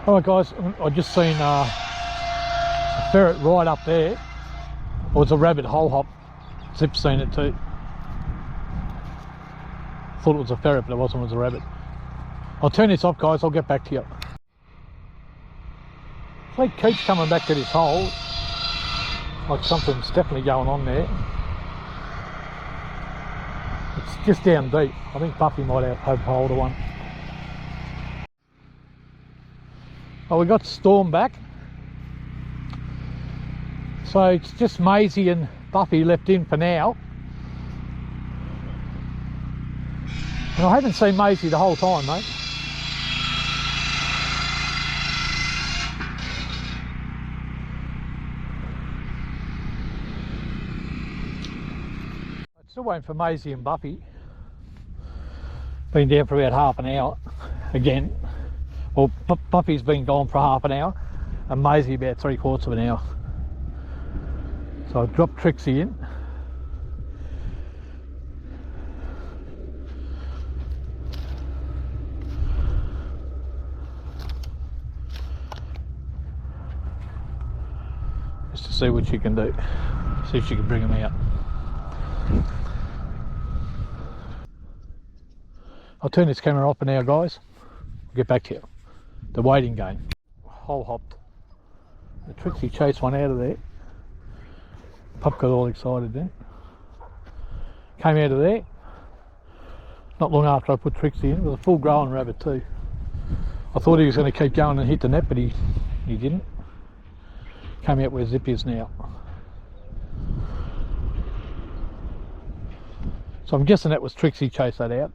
Alright guys, I just seen a ferret right up there. Or it's a rabbit hole hop. Zip's seen it too. Thought it was a ferret, but it wasn't, it was a rabbit. I'll turn this off guys, I'll get back to you. Fleet keeps coming back to this hole. Like something's definitely going on there. It's just down deep. I think Buffy might have hold of one. Oh, we got Storm back. So it's just Maisie and Buffy left in for now. And I haven't seen Maisie the whole time, mate. Still waiting for Maisie and Buffy. Been down for about half an hour again. Well, Buffy's been gone for half an hour and Maisie about 3/4 of an hour. So I've dropped Trixie in. Just to see what she can do. See if she can bring them out. I'll turn this camera off for now, guys. I'll get back to you. The waiting game. Hole hopped. The Trixie chased one out of there. Pup got all excited then. Came out of there. Not long after I put Trixie in. It was a full grown rabbit too. I thought he was going to keep going and hit the net, but he didn't. Came out where Zip is now. So I'm guessing that was Trixie chased that out.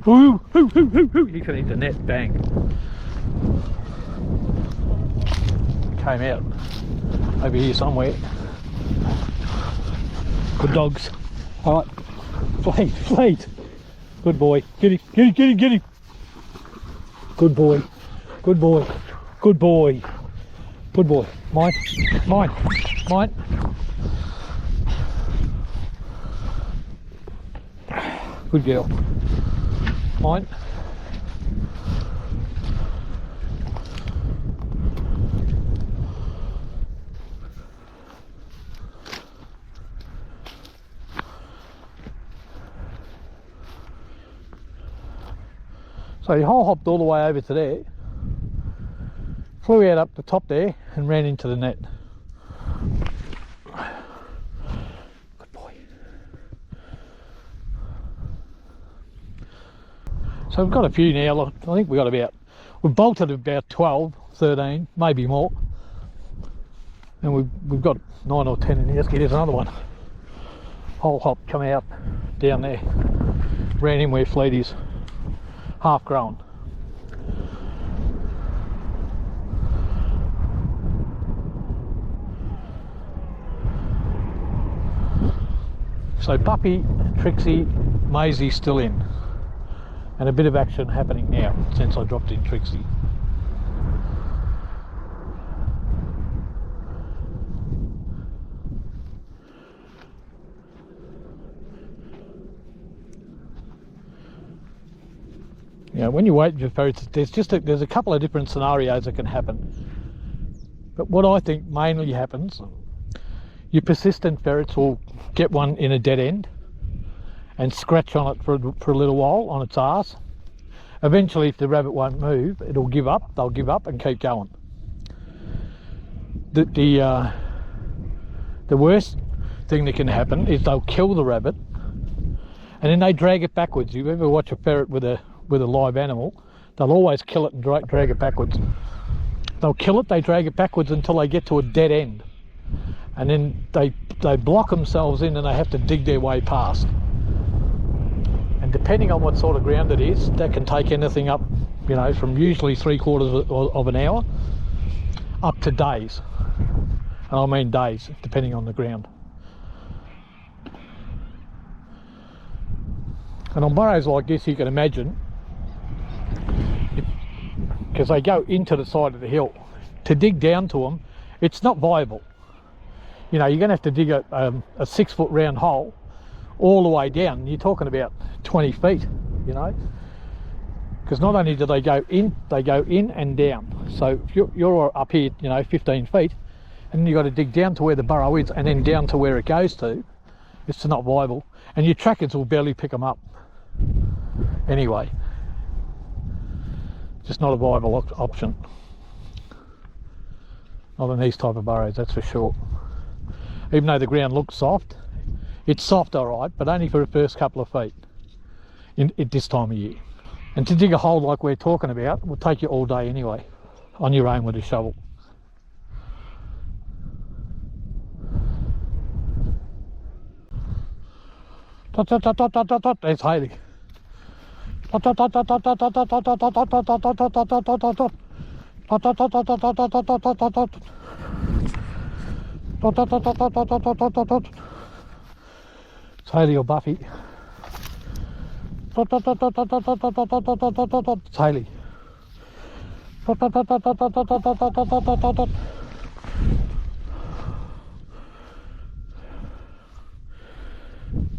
Ooh, ooh, ooh, ooh, ooh. He can hit the net, bang. Came out over here somewhere. Good dogs. All right, fleet. Good boy. Get him, get him, get him, get him. Good boy, good boy, good boy, good boy. Mine, mine, mine. Good girl. Mine. So he hole hopped all the way over to there, flew out up the top there and ran into the net. Good boy. So we've got a few now. I think we've bolted about 12, 13, maybe more. And we've got 9 or 10 in here. Here's another one. Hole hop, come out down there. Ran in where Fleet is. Half grown. So Puppy, Trixie, Maisie still in. And a bit of action happening now since I dropped in Trixie. You know, when you wait for ferrets, there's a couple of different scenarios that can happen. But what I think mainly happens, your persistent ferrets will get one in a dead end and scratch on it for a little while on its arse. Eventually, if the rabbit won't move, it'll give up. They'll give up and keep going. The worst thing that can happen is they'll kill the rabbit and then they drag it backwards. You ever watch a ferret with a live animal? They'll always kill it and drag it backwards. They'll kill it, they drag it backwards until they get to a dead end, and then they block themselves in and they have to dig their way past. And depending on what sort of ground it is, that can take anything up, you know, from usually 3/4 of an hour up to days. And I mean days, depending on the ground. And on burrows like this, you can imagine, because they go into the side of the hill, to dig down to them, it's not viable. You know, you're going to have to dig a 6-foot round hole all the way down. You're talking about 20 feet, you know, because not only do they go in and down. So if you're up here, you know, 15 feet, and you've got to dig down to where the burrow is and then down to where it goes to, it's not viable. And your trackers will barely pick them up. Anyway, just not a viable option. Not in these type of burrows, that's for sure. Even though the ground looks soft, it's soft all right, but only for the first couple of feet at this time of year. And to dig a hole like we're talking about will take you all day anyway, on your own with a shovel. Dot, dot, dot, dot, dot, dot, dot. There's Haley. Dot, dot, dot, dot, dot, dot, dot, dot, dot, dot, dot, dot, dot, dot, dot, dot, dot, dot, dot. Dot, dot, dot, dot, dot, dot, dot, dot, dot, dot, dot, dot. Dot, dot, dot, dot, dot, dot, dot, dot, dot, dot. It's Haley or Buffy. Dot, dot, dot, dot, dot, dot, dot, dot, dot, dot, dot, dot, dot, dot. It's Haley. Dot, dot, dot, dot, dot, dot, dot, dot, dot, dot, dot, dot, dot, dot.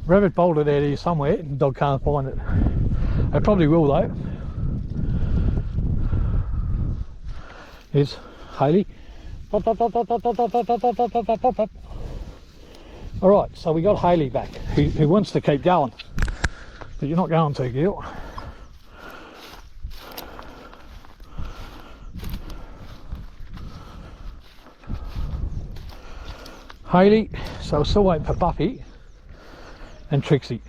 Rabbit bolted out here somewhere, the dog can't find it. They probably will though. Here's Haley. Alright, so we got Haley back, who wants to keep going. But you're not going to, Gil. Haley, so we're still waiting for Buffy and Trixie.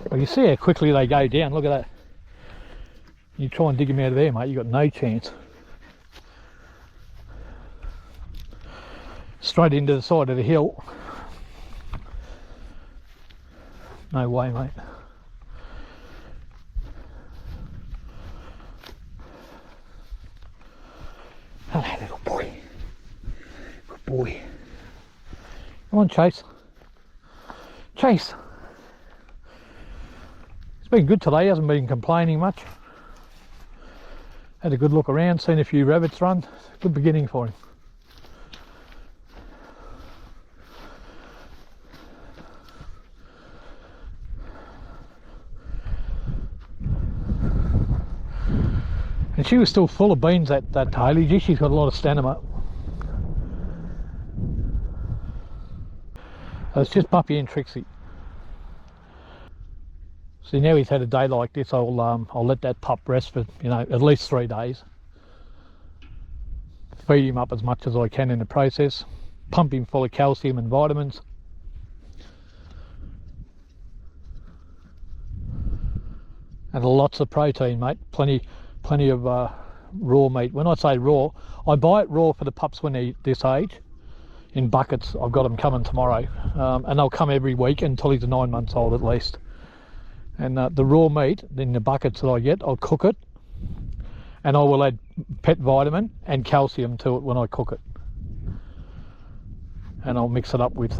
Well, you see how quickly they go down. Look at that. You try and dig them out of there, mate, you've got no chance. Straight into the side of the hill. No way, mate. Hello, little boy. Good boy. Come on, Chase. Chase. It's been good today, he hasn't been complaining much. Had a good look around, seen a few rabbits run. Good beginning for him. And she was still full of beans, that Haley. Gee, she's got a lot of stamina. So it's just Puppy and Trixie. See, now he's had a day like this, I'll let that pup rest for, you know, at least 3 days. Feed him up as much as I can in the process. Pump him full of calcium and vitamins. And lots of protein, mate. Plenty of raw meat. When I say raw, I buy it raw for the pups when they're this age, in buckets. I've got them coming tomorrow, and they'll come every week until he's 9 months old at least. And the raw meat in the buckets that I get, I'll cook it, and I will add pet vitamin and calcium to it when I cook it. And I'll mix it up with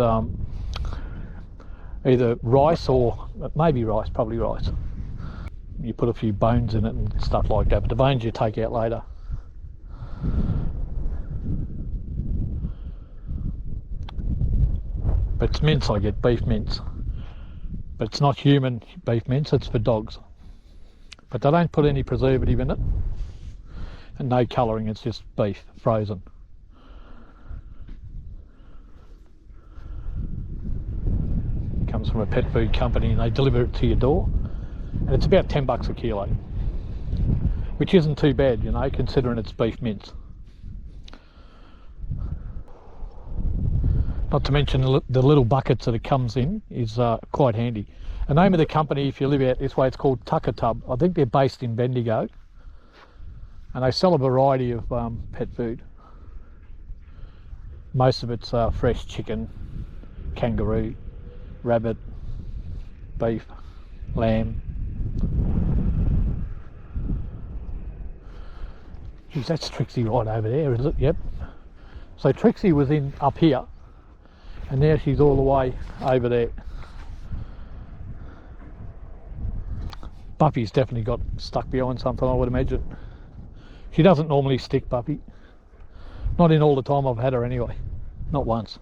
either rice or maybe rice, probably rice. You put a few bones in it and stuff like that, but the bones you take out later. But it's mince I get, beef mince. But it's not human beef mince, it's for dogs. But they don't put any preservative in it. And no colouring, it's just beef, frozen. Comes from a pet food company and they deliver it to your door. And it's about $10 a kilo, which isn't too bad, you know, considering it's beef mince. Not to mention the little buckets that it comes in is quite handy. The name of the company, if you live out this way, it's called Tucker Tub. I think they're based in Bendigo, and they sell a variety of pet food. Most of it's fresh chicken, kangaroo, rabbit, beef, lamb. Geez, that's Trixie right over there, is it? Yep. So Trixie was in up here, and now she's all the way over there. Buffy's definitely got stuck behind something, I would imagine. She doesn't normally stick, Buffy. Not in all the time I've had her anyway. Not once.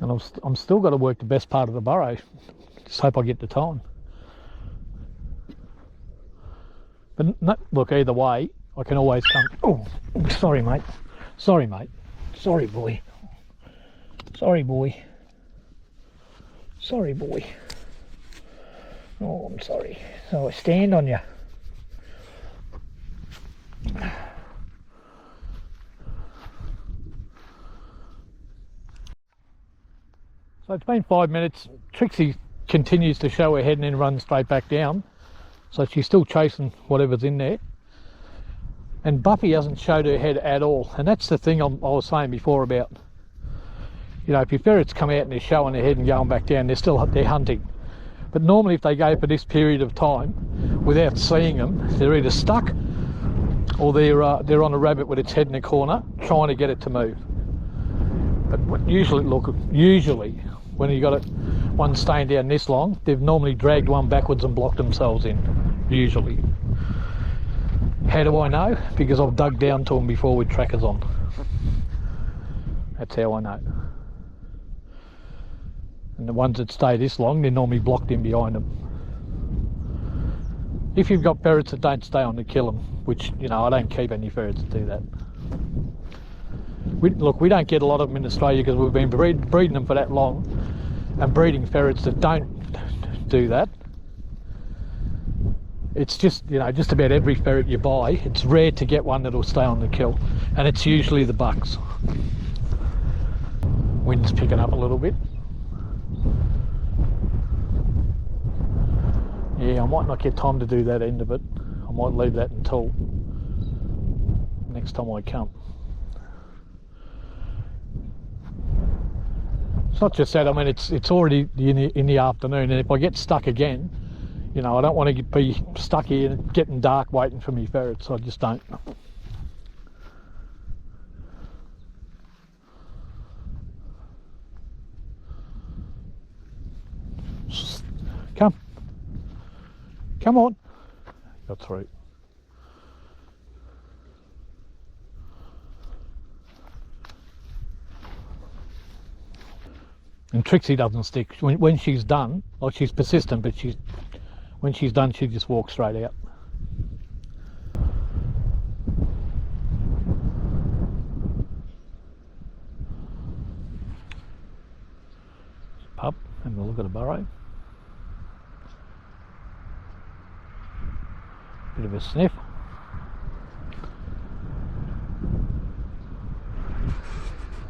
And I'm still got to work the best part of the burrow. Just hope I get the time. But no, look, either way, I can always come. Oh, sorry, mate. Sorry, mate. Sorry, boy. Sorry, boy. Sorry, boy. Oh, I'm sorry. So I stand on you. So it's been 5 minutes. Trixie continues to show her head and then runs straight back down. So she's still chasing whatever's in there. And Buffy hasn't showed her head at all. And that's the thing I was saying before about, you know, if your ferrets come out and they're showing their head and going back down, they're hunting. But normally if they go for this period of time without seeing them, they're either stuck or they're on a rabbit with its head in a corner trying to get it to move. But usually when you got it one staying down this long, they've normally dragged one backwards and blocked themselves in, usually. How do I know? Because I've dug down to them before with trackers on. That's how I know. And the ones that stay this long, they're normally blocked in behind them. If you've got ferrets that don't stay on to kill them, which, you know, I don't keep any ferrets that do that. Look, we don't get a lot of them in Australia because we've been breeding them for that long, and breeding ferrets that don't do that. It's just, you know, just about every ferret you buy, it's rare to get one that'll stay on the kill, and it's usually the bucks. Wind's picking up a little bit. Yeah, I might not get time to do that end of it. I might leave that until next time I come. It's not just that, I mean, it's already in the afternoon, and if I get stuck again, you know, I don't want to be stuck here and getting dark waiting for me ferrets. I just don't. Come on. Got through. And Trixie doesn't stick. When she's done, well, she's persistent, but when she's done, she just walks straight out. Pup, having a look at a burrow. Bit of a sniff.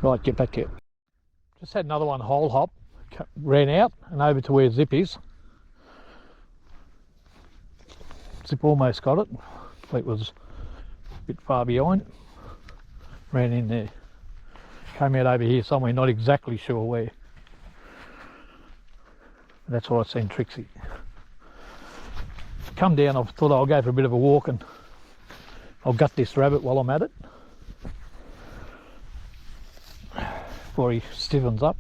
Right, get back here. Just had another one hole hop, ran out and over to where Zip is. Zip almost got it. It was a bit far behind. Ran in there. Came out over here somewhere, not exactly sure where. That's where I seen Trixie. Come down, I thought I'll go for a bit of a walk and I'll gut this rabbit while I'm at it before he stiffens up.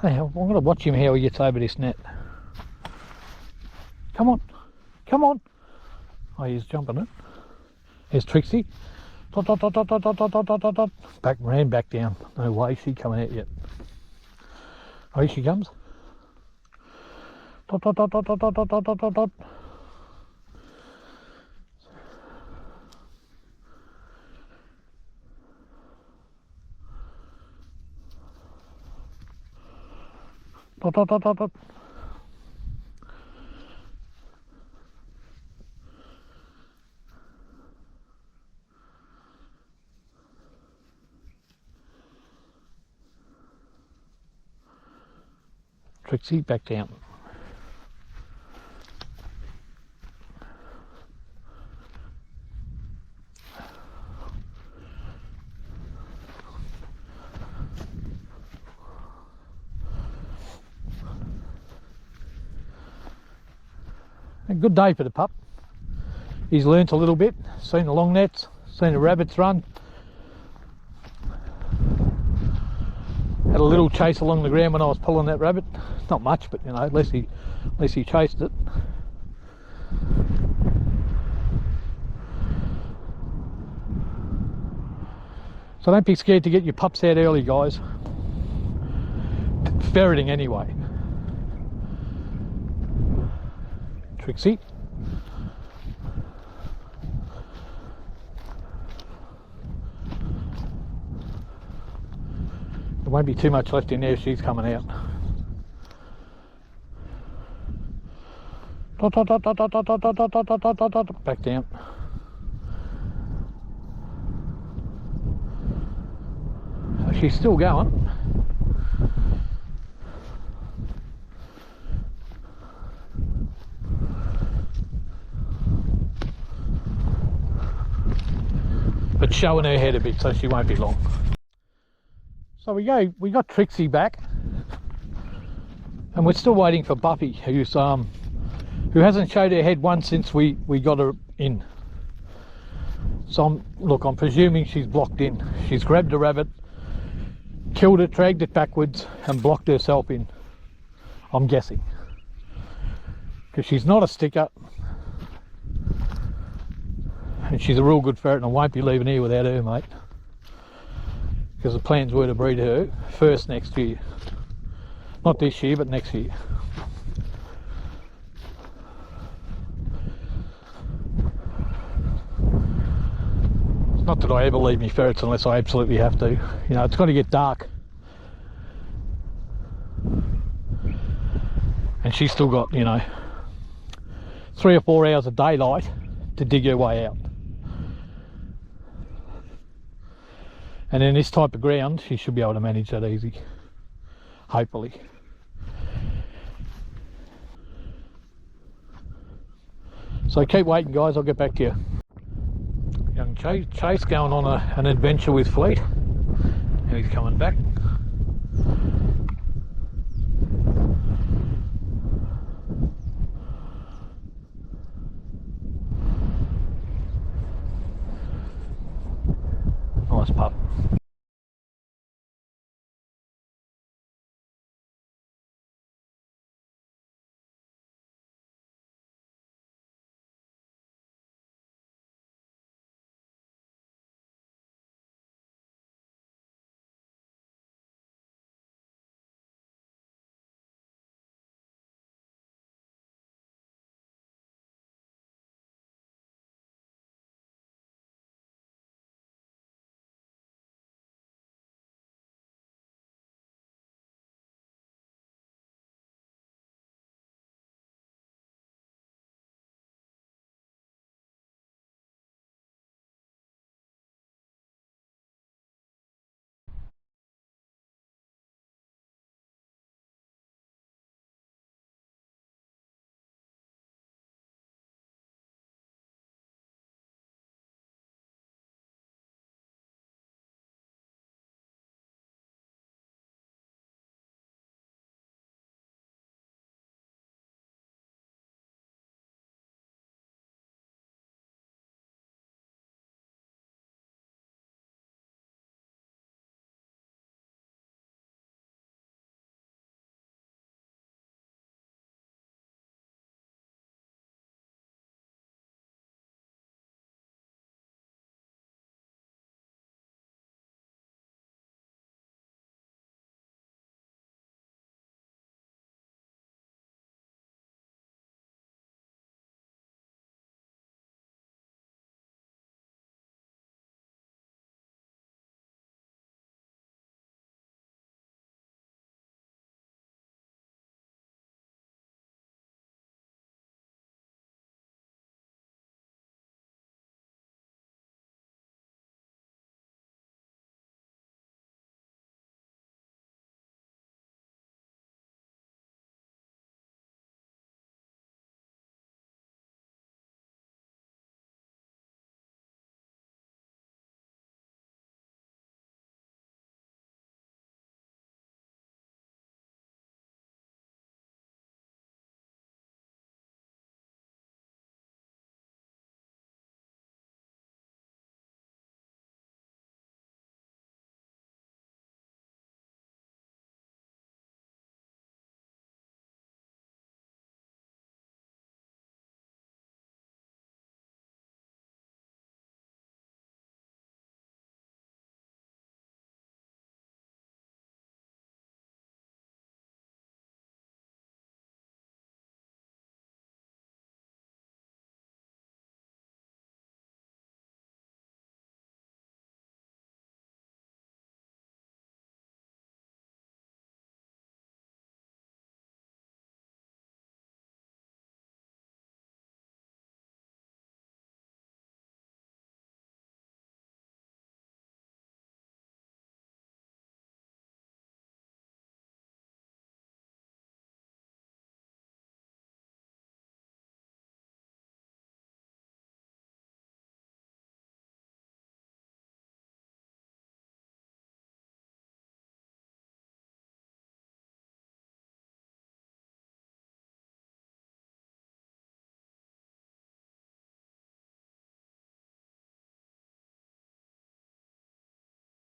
I'm going to watch him how he gets over this net. Come on, come on. Oh, he's jumping it. Here's Trixie. Dot, dot, dot, dot, dot, dot, dot, dot, dot, dot. Ran back down. No way she's coming out yet. Oh, here she comes. Dot, dot, dot, dot, dot, dot, dot, dot, dot, dot. Dot, dot, dot, dot, dot. Trixie, back down. A good day for the pup. He's learnt a little bit, seen the long nets, seen the rabbits run. Had a little chase along the ground when I was pulling that rabbit. Not much, but you know, at least he chased it. So don't be scared to get your pups out early, guys. Ferreting anyway. Trixie. There won't be too much left in there. She's coming out. Back down. So she's still going. But showing her head a bit, so she won't be long. So we got Trixie back, and we're still waiting for Buffy, who hasn't showed her head once since we got her in. So I'm presuming she's blocked in. She's grabbed a rabbit, killed it, dragged it backwards, and blocked herself in. I'm guessing, because she's not a sticker. And she's a real good ferret, and I won't be leaving here without her, mate. Because the plans were to breed her first next year. Not this year, but next year. It's not that I ever leave me ferrets unless I absolutely have to. You know, it's got to get dark. And she's still got, you know, 3 or 4 hours of daylight to dig her way out. And in this type of ground, she should be able to manage that easy, hopefully. So keep waiting, guys, I'll get back to you. Young Chase going on an adventure with Fleet. And he's coming back. Nice pup.